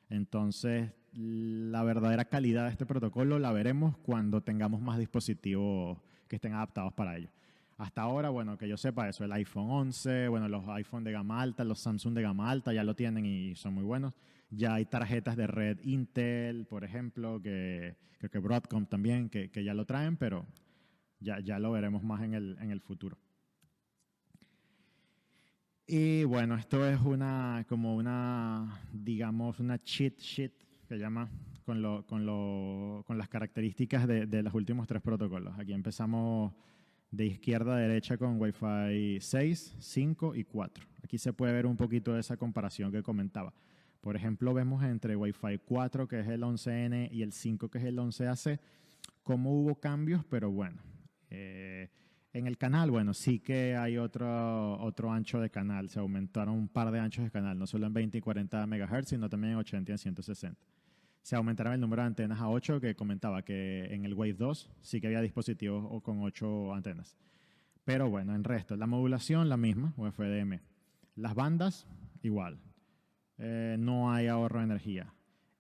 Entonces, la verdadera calidad de este protocolo la veremos cuando tengamos más dispositivos que estén adaptados para ello. Hasta ahora, bueno, que yo sepa eso, el iPhone 11, bueno, los iPhone de gama alta, los Samsung de gama alta ya lo tienen y son muy buenos. Ya hay tarjetas de red Intel, por ejemplo, que creo que Broadcom también, que ya lo traen, pero ya lo veremos más en el futuro. Y bueno, esto es digamos, una cheat sheet que llama con las características de los últimos 3 protocolos. Aquí empezamos de izquierda a derecha con Wi-Fi 6, 5 y 4. Aquí se puede ver un poquito de esa comparación que comentaba. Por ejemplo, vemos entre Wi-Fi 4, que es el 11N, y el 5, que es el 11AC, cómo hubo cambios, pero bueno. En el canal, bueno, sí que hay otro ancho de canal. Se aumentaron un par de anchos de canal, no solo en 20 y 40 MHz, sino también en 80 y en 160. Se aumentaron el número de antenas a 8, que comentaba que en el Wave 2 sí que había dispositivos con 8 antenas. Pero bueno, en resto, la modulación la misma, UFDM. Las bandas, igual. No hay ahorro de energía.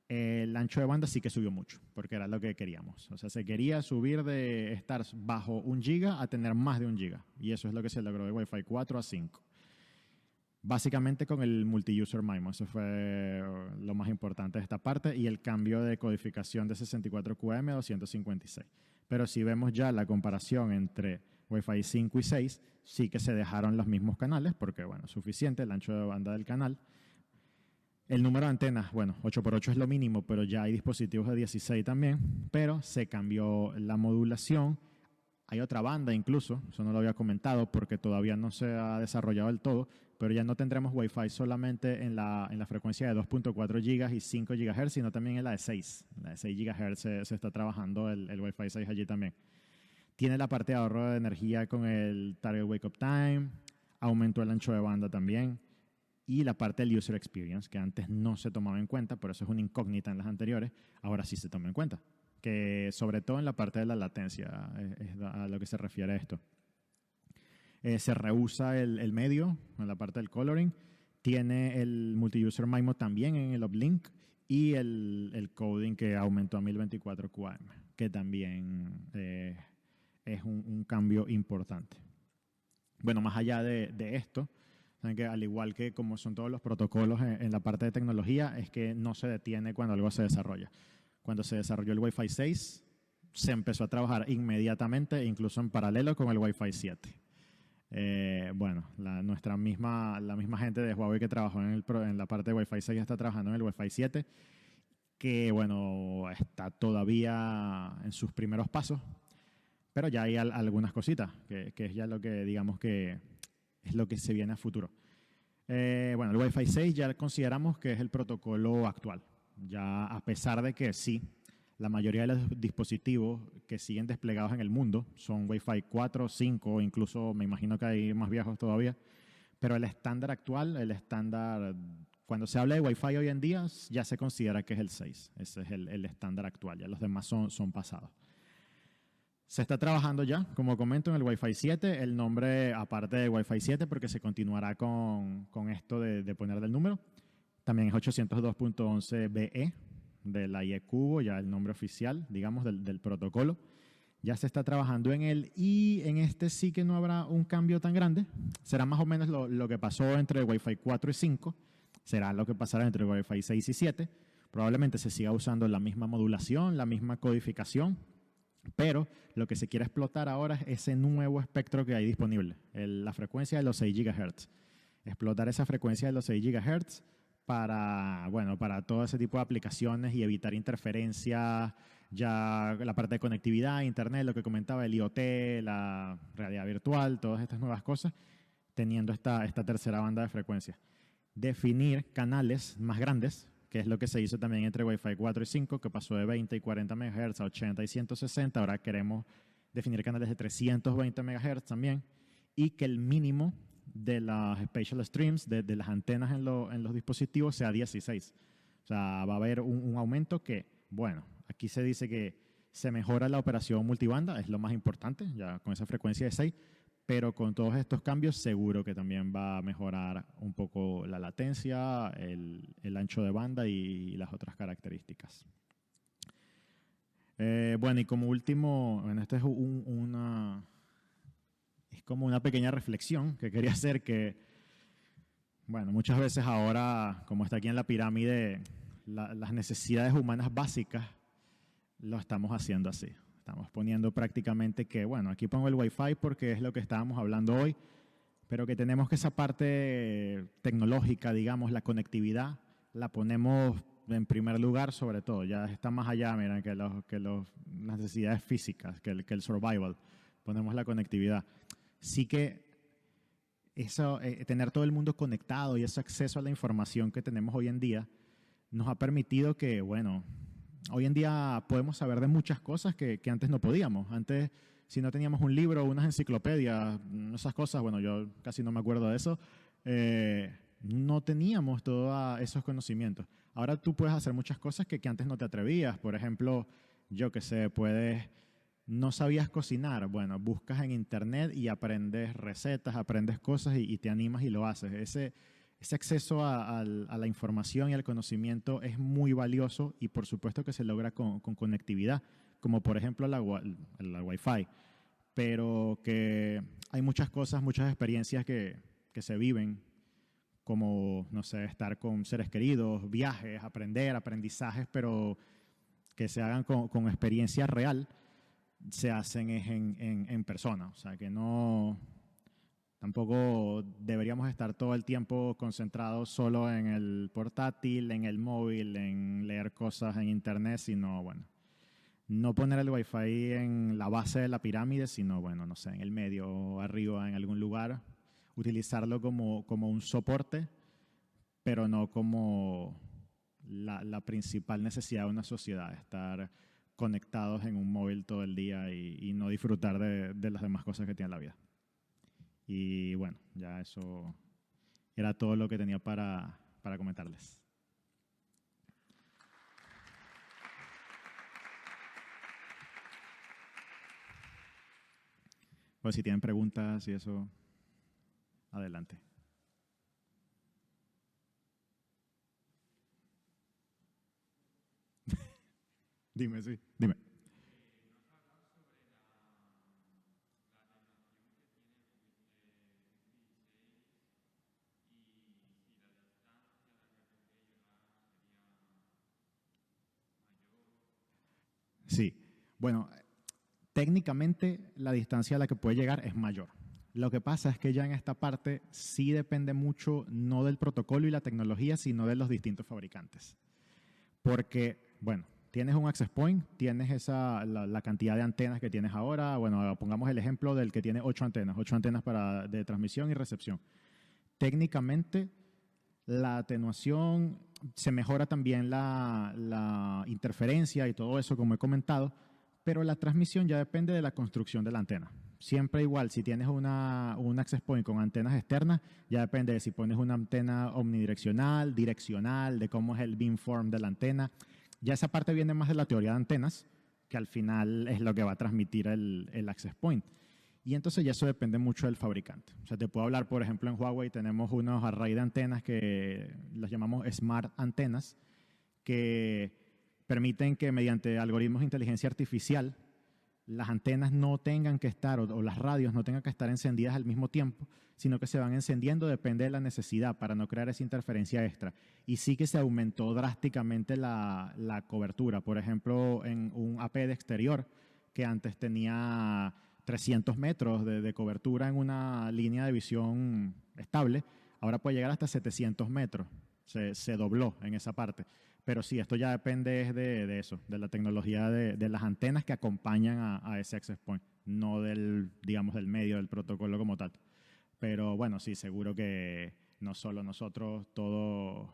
El ancho de banda sí que subió mucho, porque era lo que queríamos. O sea, se quería subir de estar bajo 1 giga a tener más de 1 giga. Y eso es lo que se logró de Wi-Fi 4 a 5. Básicamente con el multi-user MIMO. Eso fue lo más importante de esta parte. Y el cambio de codificación de 64QM a 256. Pero si vemos ya la comparación entre Wi-Fi 5 y 6, sí que se dejaron los mismos canales, porque, bueno, suficiente el ancho de banda del canal. El número de antenas, bueno, 8x8 es lo mínimo, pero ya hay dispositivos de 16 también, pero se cambió la modulación. Hay otra banda incluso, eso no lo había comentado porque todavía no se ha desarrollado del todo, pero ya no tendremos Wi-Fi solamente en la frecuencia de 2.4 GB y 5 GHz, sino también en la de 6. La de 6 GHz se está trabajando el Wi-Fi 6 allí también. Tiene la parte de ahorro de energía con el Target Wake Up Time, aumentó el ancho de banda también, y la parte del User Experience, que antes no se tomaba en cuenta, por eso es una incógnita en las anteriores, ahora sí se toma en cuenta. que sobre todo en la parte de la latencia es a lo que se refiere esto. Se reusa el medio en la parte del coloring, tiene el multi-user MIMO también en el uplink y el coding que aumentó a 1024 QAM, que también es un cambio importante. Bueno, más allá de esto, saben que al igual que como son todos los protocolos en la parte de tecnología, es que no se detiene cuando algo se desarrolla. Cuando se desarrolló el Wi-Fi 6, se empezó a trabajar inmediatamente, incluso en paralelo con el Wi-Fi 7. Bueno, la misma gente de Huawei que trabajó en la parte de Wi-Fi 6 está trabajando en el Wi-Fi 7, que bueno, está todavía en sus primeros pasos, pero ya hay algunas cositas, que es ya lo que digamos que es lo que se viene a futuro. Bueno, el Wi-Fi 6 ya consideramos que es el protocolo actual. Ya a pesar de que sí, la mayoría de los dispositivos que siguen desplegados en el mundo son Wi-Fi 4, 5, incluso me imagino que hay más viejos todavía, pero el estándar actual, cuando se habla de Wi-Fi hoy en día, ya se considera que es el 6. Ese es el estándar actual, ya los demás son pasados. Se está trabajando ya, como comento, en el Wi-Fi 7. El nombre, aparte de Wi-Fi 7, porque se continuará con esto de poner del número, también es 802.11be de la IE Cubo, ya el nombre oficial, digamos, del protocolo. Ya se está trabajando en él y en este sí que no habrá un cambio tan grande. Será más o menos lo que pasó entre el Wi-Fi 4 y 5. Será lo que pasará entre el Wi-Fi 6 y 7. Probablemente se siga usando la misma modulación, la misma codificación, pero lo que se quiere explotar ahora es ese nuevo espectro que hay disponible, la frecuencia de los 6 GHz. Explotar esa frecuencia de los 6 GHz para todo ese tipo de aplicaciones y evitar interferencias, ya la parte de conectividad, internet, lo que comentaba, el IoT, la realidad virtual, todas estas nuevas cosas, teniendo esta tercera banda de frecuencia. Definir canales más grandes, que es lo que se hizo también entre Wi-Fi 4 y 5, que pasó de 20 y 40 MHz a 80 y 160. Ahora queremos definir canales de 320 MHz también, y que el mínimo de las spatial streams, de las antenas en los dispositivos, sea 16. O sea, va a haber un aumento que, bueno, aquí se dice que se mejora la operación multibanda, es lo más importante, ya con esa frecuencia de 6, pero con todos estos cambios seguro que también va a mejorar un poco la latencia, el ancho de banda y las otras características. Bueno, y como último, bueno, esto es como una pequeña reflexión que quería hacer, que, bueno, muchas veces ahora, como está aquí en la pirámide, las necesidades humanas básicas lo estamos haciendo así. Estamos poniendo prácticamente que, bueno, aquí pongo el Wi-Fi porque es lo que estábamos hablando hoy, pero que tenemos que esa parte tecnológica, digamos, la conectividad, la ponemos en primer lugar sobre todo. Ya está más allá, miren, que las necesidades físicas, que el survival. Ponemos la conectividad. Sí que eso, tener todo el mundo conectado y ese acceso a la información que tenemos hoy en día nos ha permitido que, bueno, hoy en día podemos saber de muchas cosas que antes no podíamos. Antes, si no teníamos un libro, unas enciclopedias, esas cosas, bueno, yo casi no me acuerdo de eso, no teníamos todos esos conocimientos. Ahora tú puedes hacer muchas cosas que antes no te atrevías. Por ejemplo, yo qué sé, no sabías cocinar, bueno, buscas en internet y aprendes recetas, aprendes cosas y te animas y lo haces. Ese acceso a la información y al conocimiento es muy valioso y por supuesto que se logra con conectividad, como por ejemplo la Wi-Fi, pero que hay muchas cosas, muchas experiencias que se viven, como, no sé, estar con seres queridos, viajes, aprendizajes, pero que se hagan con experiencia real, se hacen en persona. O sea, que no... Tampoco deberíamos estar todo el tiempo concentrados solo en el portátil, en el móvil, en leer cosas en internet, sino, bueno, no poner el Wi-Fi en la base de la pirámide, sino, bueno, no sé, en el medio o arriba, en algún lugar, utilizarlo como un soporte, pero no como la principal necesidad de una sociedad, estar conectados en un móvil todo el día y no disfrutar de las demás cosas que tiene la vida. Y bueno, ya eso era todo lo que tenía para comentarles. Pues si tienen preguntas y eso, adelante. Dime, sí, dime. Sí, bueno, técnicamente la distancia a la que puede llegar es mayor. Lo que pasa es que ya en esta parte sí depende mucho no del protocolo y la tecnología, sino de los distintos fabricantes. Porque, bueno, tienes un access point, tienes la cantidad de antenas que tienes ahora. Bueno, pongamos el ejemplo del que tiene ocho antenas de transmisión y recepción. Técnicamente, la atenuación se mejora también la interferencia y todo eso, como he comentado, pero la transmisión ya depende de la construcción de la antena. Siempre igual, si tienes un access point con antenas externas, ya depende de si pones una antena omnidireccional, direccional, de cómo es el beamform de la antena. Ya esa parte viene más de la teoría de antenas, que al final es lo que va a transmitir el access point. Y entonces ya eso depende mucho del fabricante. O sea, te puedo hablar, por ejemplo, en Huawei tenemos unos array de antenas que las llamamos smart antenas, que permiten que mediante algoritmos de inteligencia artificial las antenas no tengan que estar, o las radios no tengan que estar encendidas al mismo tiempo, sino que se van encendiendo, depende de la necesidad, para no crear esa interferencia extra. Y sí que se aumentó drásticamente la cobertura. Por ejemplo, en un AP de exterior, que antes tenía 300 metros de cobertura en una línea de visión estable, ahora puede llegar hasta 700 metros. Se dobló en esa parte. Pero sí, esto ya depende de eso, de la tecnología de las antenas que acompañan a ese access point, no del, digamos, del medio del protocolo como tal. Pero bueno, sí, seguro que no solo nosotros, todos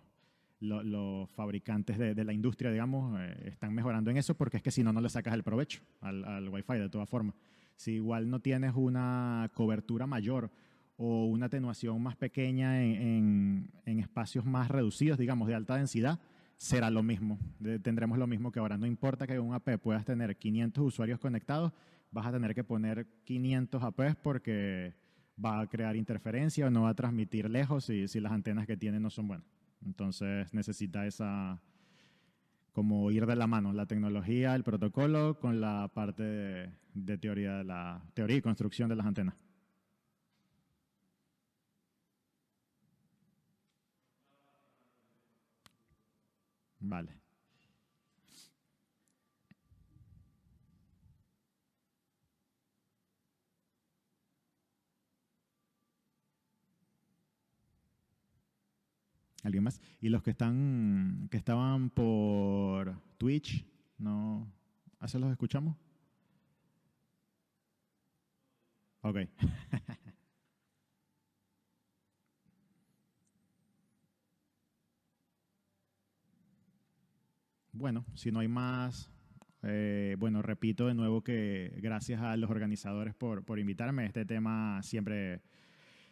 los fabricantes de la industria, digamos, están mejorando en eso, porque es que si no, no le sacas el provecho al Wi-Fi de todas formas. Si igual no tienes una cobertura mayor o una atenuación más pequeña en espacios más reducidos, digamos, de alta densidad, será lo mismo. Tendremos lo mismo que ahora. No importa que en un AP puedas tener 500 usuarios conectados, vas a tener que poner 500 APs porque va a crear interferencia o no va a transmitir lejos si las antenas que tiene no son buenas. Entonces necesita esa, como ir de la mano, la tecnología, el protocolo con la parte de teoría, de la teoría y construcción de las antenas. Vale. ¿Alguien más? Y los que estaban por Twitch, ¿no? ¿Ah, se los escuchamos? Ok. Bueno, si no hay más, bueno, repito de nuevo que gracias a los organizadores por invitarme. Este tema siempre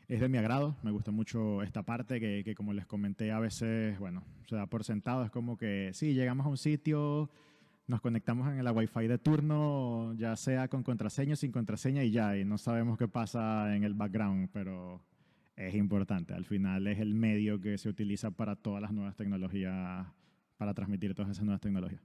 es de mi agrado. Me gusta mucho esta parte que, como les comenté, a veces, bueno, se da por sentado. Es como que sí, llegamos a un sitio, nos conectamos en la Wi-Fi de turno, ya sea con contraseña o sin contraseña y ya, y no sabemos qué pasa en el background, pero es importante. Al final es el medio que se utiliza para todas las nuevas tecnologías, para transmitir todas esas nuevas tecnologías.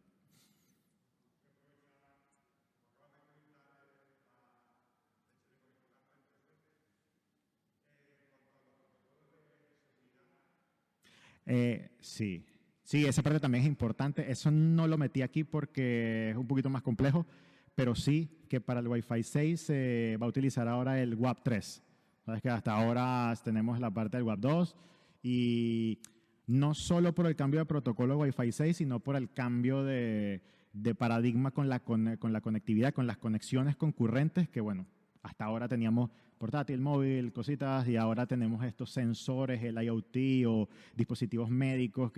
Sí, sí, esa parte también es importante. Eso no lo metí aquí porque es un poquito más complejo, pero sí que para el Wi-Fi 6 se va a utilizar ahora el WAP 3. Sabes que hasta ahora tenemos la parte del WAP 2 y no solo por el cambio de protocolo Wi-Fi 6, sino por el cambio de paradigma con la conectividad, con las conexiones concurrentes, que bueno, hasta ahora teníamos portátil, móvil, cositas, y ahora tenemos estos sensores, el IoT o dispositivos médicos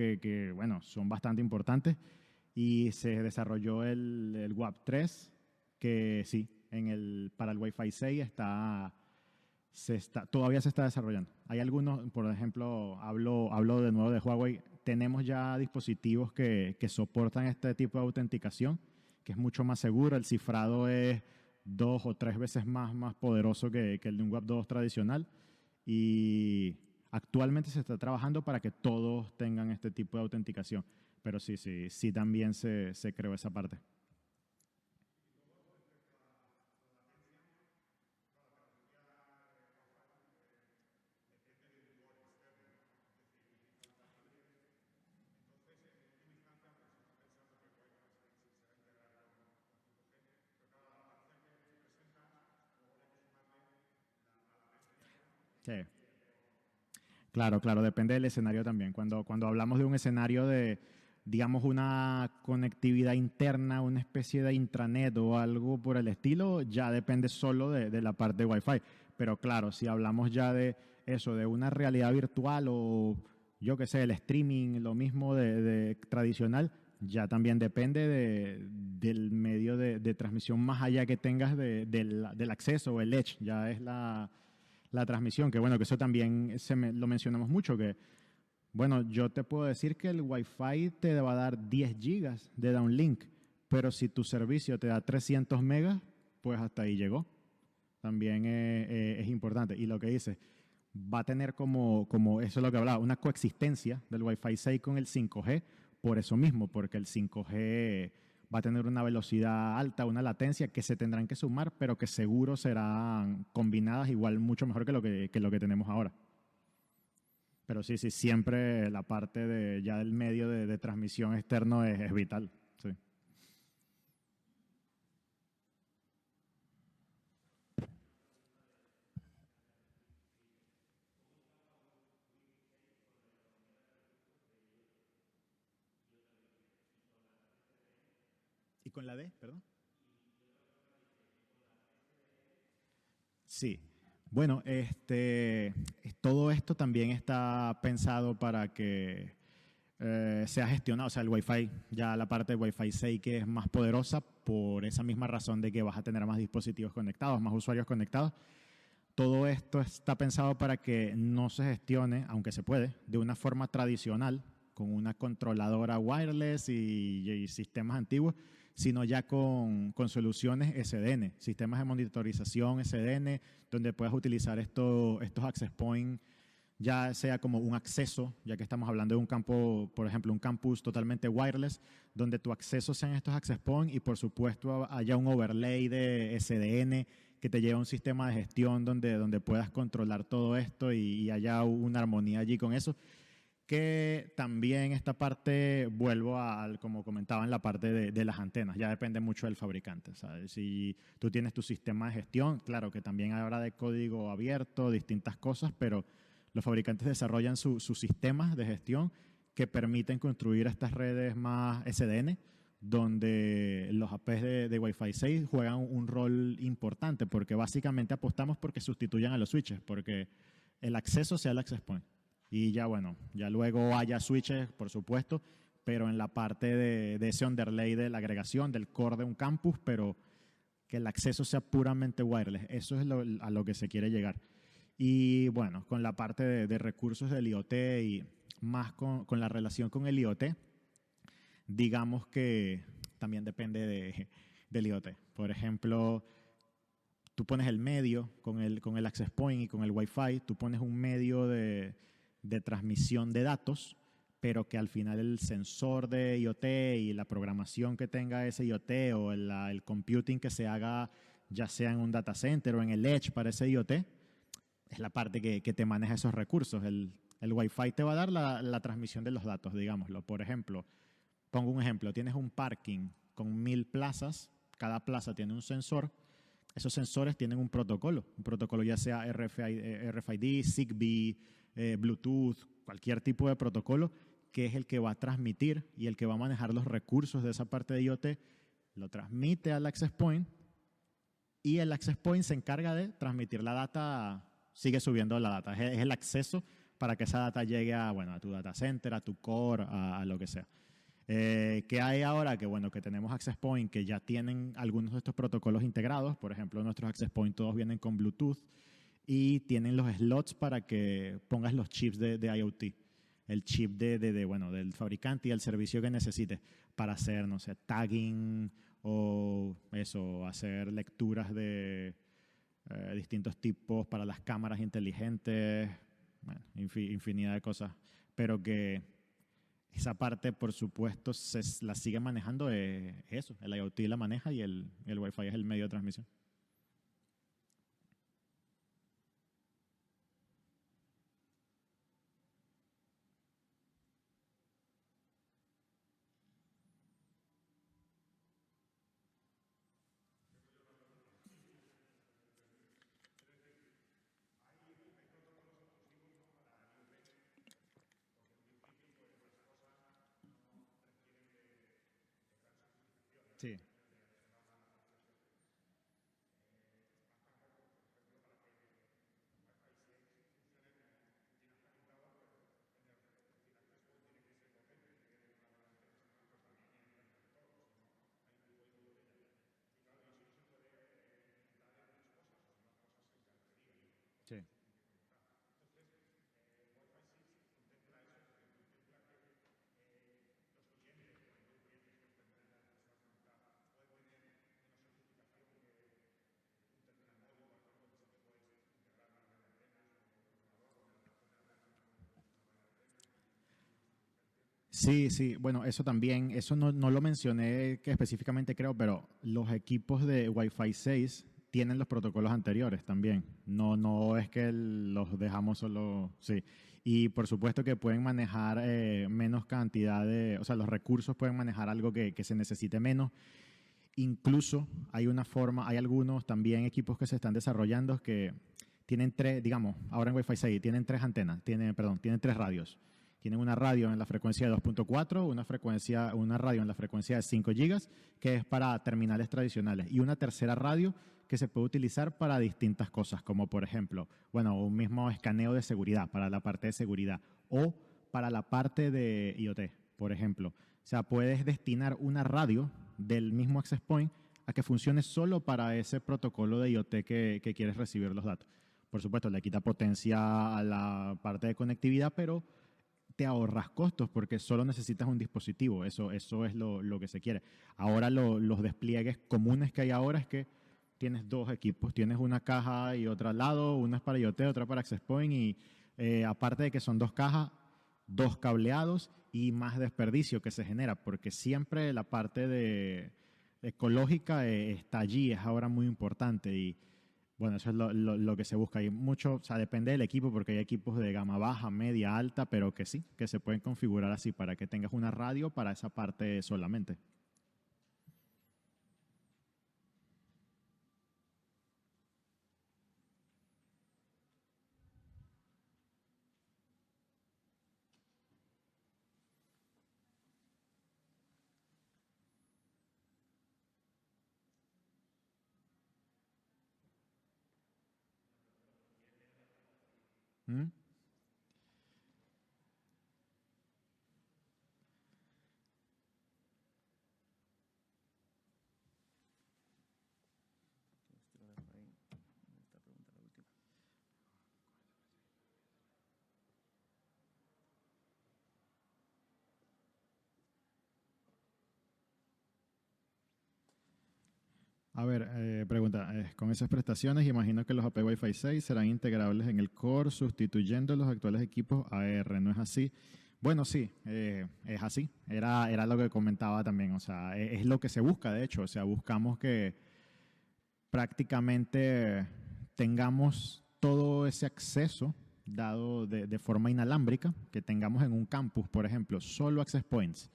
bueno, son bastante importantes. Y se desarrolló el WAP 3, que sí, para el Wi-Fi 6 todavía se está desarrollando. Hay algunos, por ejemplo, hablo de nuevo de Huawei, tenemos ya dispositivos que soportan este tipo de autenticación, que es mucho más seguro, el cifrado es 2 o 3 veces más poderoso que el de un Web 2 tradicional. Y actualmente se está trabajando para que todos tengan este tipo de autenticación. Pero sí también se creó esa parte. Sí. Claro, depende del escenario también. Cuando hablamos de un escenario de, digamos, una conectividad interna, una especie de intranet o algo por el estilo, ya depende solo de la parte de Wi-Fi. Pero claro, si hablamos ya de eso, de una realidad virtual o yo qué sé, el streaming, lo mismo de tradicional, ya también depende del medio de transmisión más allá que tengas del acceso o el edge. Ya es la transmisión, que bueno, que eso también lo mencionamos mucho, que bueno, yo te puedo decir que el Wi-Fi te va a dar 10 gigas de downlink, pero si tu servicio te da 300 megas, pues hasta ahí llegó. También es importante. Y lo que dice, va a tener como eso es lo que hablaba, una coexistencia del Wi-Fi 6 con el 5G, por eso mismo, porque el 5G va a tener una velocidad alta, una latencia que se tendrán que sumar, pero que seguro serán combinadas igual mucho mejor que lo que tenemos ahora. Pero sí, siempre la parte de ya del medio de transmisión externo es vital. Sí. ¿Y con la D, perdón? Sí. Bueno, todo esto también está pensado para que sea gestionado, o sea, el Wi-Fi, ya la parte de Wi-Fi 6 que es más poderosa por esa misma razón de que vas a tener más dispositivos conectados, más usuarios conectados. Todo esto está pensado para que no se gestione, aunque se puede, de una forma tradicional, con una controladora wireless y sistemas antiguos, sino ya con soluciones SDN, sistemas de monitorización SDN, donde puedas utilizar estos access points, ya sea como un acceso, ya que estamos hablando de un campo, por ejemplo, un campus totalmente wireless, donde tu acceso sean estos access points y por supuesto haya un overlay de SDN que te lleve a un sistema de gestión donde puedas controlar todo esto y haya una armonía allí con eso. Que también esta parte, vuelvo como comentaba, en la parte de las antenas, ya depende mucho del fabricante, ¿sabes? Si tú tienes tu sistema de gestión, claro que también habrá de código abierto, distintas cosas, pero los fabricantes desarrollan sus sistemas de gestión que permiten construir estas redes más SDN, donde los APs de Wi-Fi 6 juegan un rol importante, porque básicamente apostamos porque sustituyan a los switches, porque el acceso sea el access point. Y ya bueno, ya luego haya switches, por supuesto, pero en la parte de ese underlay de la agregación, del core de un campus, pero que el acceso sea puramente wireless. Eso es a lo que se quiere llegar. Y bueno, con la parte de recursos del IoT y más con la relación con el IoT, digamos que también depende del IoT. Por ejemplo, tú pones el medio con el access point y con el Wi-Fi, tú pones un medio de transmisión de datos, pero que al final el sensor de IoT y la programación que tenga ese IoT o el computing que se haga ya sea en un data center o en el edge para ese IoT, es la parte que te maneja esos recursos. El Wi-Fi te va a dar la transmisión de los datos, digámoslo. Por ejemplo, pongo un ejemplo, tienes un parking con 1000 plazas, cada plaza tiene un sensor, esos sensores tienen un protocolo ya sea RFID, Zigbee, Bluetooth, cualquier tipo de protocolo, que es el que va a transmitir y el que va a manejar los recursos de esa parte de IoT, lo transmite al access point y el access point se encarga de transmitir la data, sigue subiendo la data, es el acceso para que esa data llegue a tu data center, a tu core, a lo que sea. ¿Qué hay ahora? Que bueno, que tenemos access point que ya tienen algunos de estos protocolos integrados. Por ejemplo, nuestros access point todos vienen con Bluetooth y tienen los slots para que pongas los chips de IoT. El chip del fabricante y el servicio que necesites para hacer, no sé, tagging o eso, hacer lecturas de distintos tipos para las cámaras inteligentes, bueno, infinidad de cosas, pero que esa parte, por supuesto, la sigue manejando eso, el IoT la maneja y el Wi-Fi es el medio de transmisión. Sí, sí. Sí, sí, bueno, eso también, eso no lo mencioné que específicamente creo, pero los equipos de Wi-Fi 6 tienen los protocolos anteriores también. No es que los dejamos solo, sí. Y por supuesto que pueden manejar menos cantidad de, o sea, los recursos pueden manejar algo que se necesite menos. Incluso hay una forma, hay algunos también equipos que se están desarrollando que tienen tres, digamos, ahora en Wi-Fi 6 tienen tres antenas, tienen tres radios. Tienen una radio en la frecuencia de 2.4, una radio en la frecuencia de 5 gigas, que es para terminales tradicionales, y una tercera radio que se puede utilizar para distintas cosas, como por ejemplo, bueno, un mismo escaneo de seguridad, para la parte de seguridad, o para la parte de IoT, por ejemplo. O sea, puedes destinar una radio del mismo access point a que funcione solo para ese protocolo de IoT que quieres recibir los datos. Por supuesto, le quita potencia a la parte de conectividad, pero te ahorras costos porque solo necesitas un dispositivo. Eso es lo que se quiere. Ahora los despliegues comunes que hay ahora es que tienes dos equipos. Tienes una caja y otra al lado, una es para IoT, otra para Access Point y aparte de que son dos cajas, dos cableados y más desperdicio que se genera porque siempre la parte de ecológica está allí, es ahora muy importante y bueno, eso es lo que se busca. Hay mucho, o sea, depende del equipo, porque hay equipos de gama baja, media, alta, pero que sí, que se pueden configurar así para que tengas una radio para esa parte solamente. ¿Mm? A ver, pregunta, con esas prestaciones imagino que los AP Wi-Fi 6 serán integrables en el core sustituyendo los actuales equipos AR, ¿no es así? Bueno, sí, es así. Era lo que comentaba también, o sea, es lo que se busca, de hecho, o sea, buscamos que prácticamente tengamos todo ese acceso dado de forma inalámbrica, que tengamos en un campus, por ejemplo, solo access points.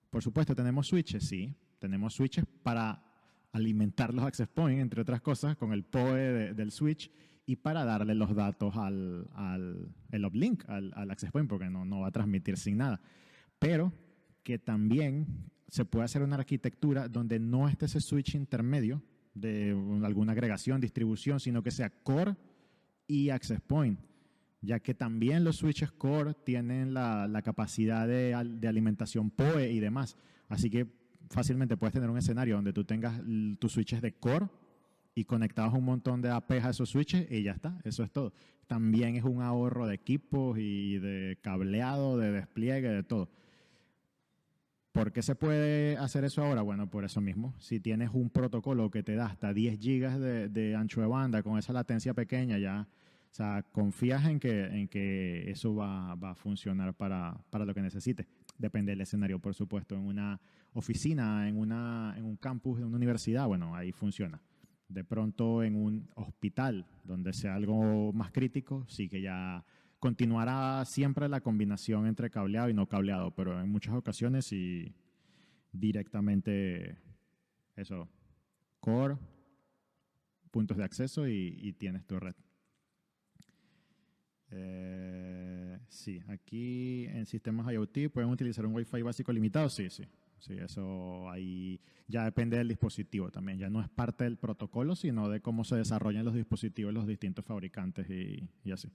Por supuesto, tenemos switches, sí, tenemos switches para alimentar los access points, entre otras cosas, con el PoE del switch y para darle los datos el uplink, al access point, porque no va a transmitir sin nada. Pero que también se puede hacer una arquitectura donde no esté ese switch intermedio de alguna agregación, distribución, sino que sea core y access point, ya que también los switches core tienen la capacidad de alimentación PoE y demás. Así que fácilmente puedes tener un escenario donde tú tengas tus switches de core y conectados un montón de APs a esos switches y ya está, eso es todo. También es un ahorro de equipos y de cableado, de despliegue, de todo. ¿Por qué se puede hacer eso ahora? Bueno, por eso mismo. Si tienes un protocolo que te da hasta 10 gigas de ancho de banda con esa latencia pequeña, ya, o sea, confías en que eso va a funcionar para lo que necesites. Depende del escenario, por supuesto. En una oficina, en un campus de una universidad, bueno, ahí funciona. De pronto en un hospital, donde sea algo más crítico, sí que ya continuará siempre la combinación entre cableado y no cableado, pero en muchas ocasiones sí directamente eso, core, puntos de acceso y tienes tu red. Sí, aquí en sistemas IoT pueden utilizar un Wi-Fi básico limitado, sí, sí. Sí, eso ahí ya depende del dispositivo también. Ya no es parte del protocolo, sino de cómo se desarrollan los dispositivos, los distintos fabricantes y así.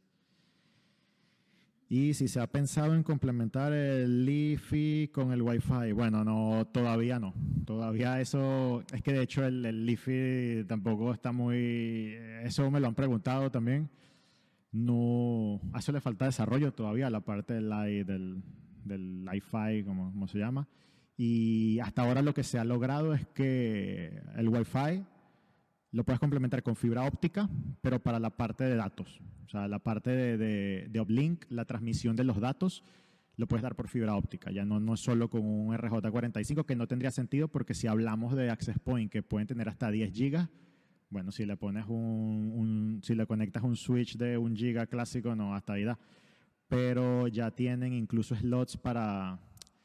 Y si se ha pensado en complementar el Li-Fi con el Wi-Fi, bueno, no, todavía no. Todavía eso, es que de hecho el Li-Fi tampoco está muy, eso me lo han preguntado también. No, a eso le falta desarrollo todavía, la parte del Li-Fi, como se llama. Y hasta ahora lo que se ha logrado es que el Wi-Fi lo puedes complementar con fibra óptica, pero para la parte de datos. O sea, la parte de uplink, la transmisión de los datos, lo puedes dar por fibra óptica. Ya no es solo con un RJ45, que no tendría sentido porque si hablamos de access point que pueden tener hasta 10 gigas, bueno, si le pones si le conectas un switch de 1 giga clásico, no, hasta ahí da. Pero ya tienen incluso slots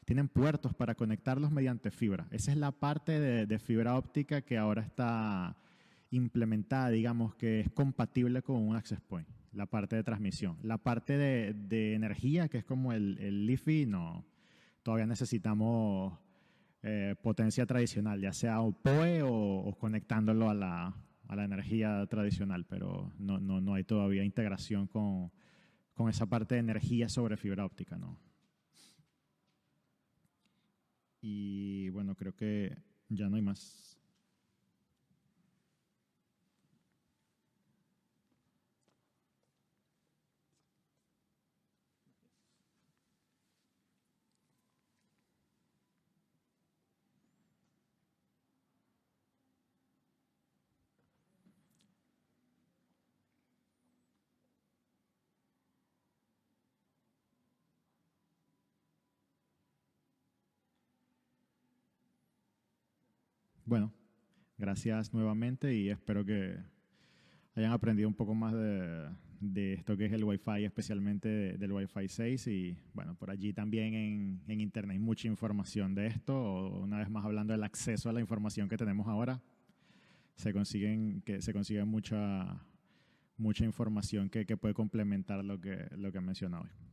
tienen puertos para conectarlos mediante fibra. Esa es la parte de fibra óptica que ahora está implementada, digamos, que es compatible con un access point, la parte de transmisión. La parte de energía, que es como el Li-Fi, no, todavía necesitamos potencia tradicional, ya sea o PoE o conectándolo a la energía tradicional, pero no hay todavía integración con esa parte de energía sobre fibra óptica, ¿no? Y bueno, creo que ya no hay más. Bueno, gracias nuevamente y espero que hayan aprendido un poco más de esto que es el Wi-Fi, especialmente del Wi-Fi 6 y bueno, por allí también en Internet hay mucha información de esto, una vez más hablando del acceso a la información que tenemos ahora, se consigue mucha información que puede complementar lo que he mencionado hoy.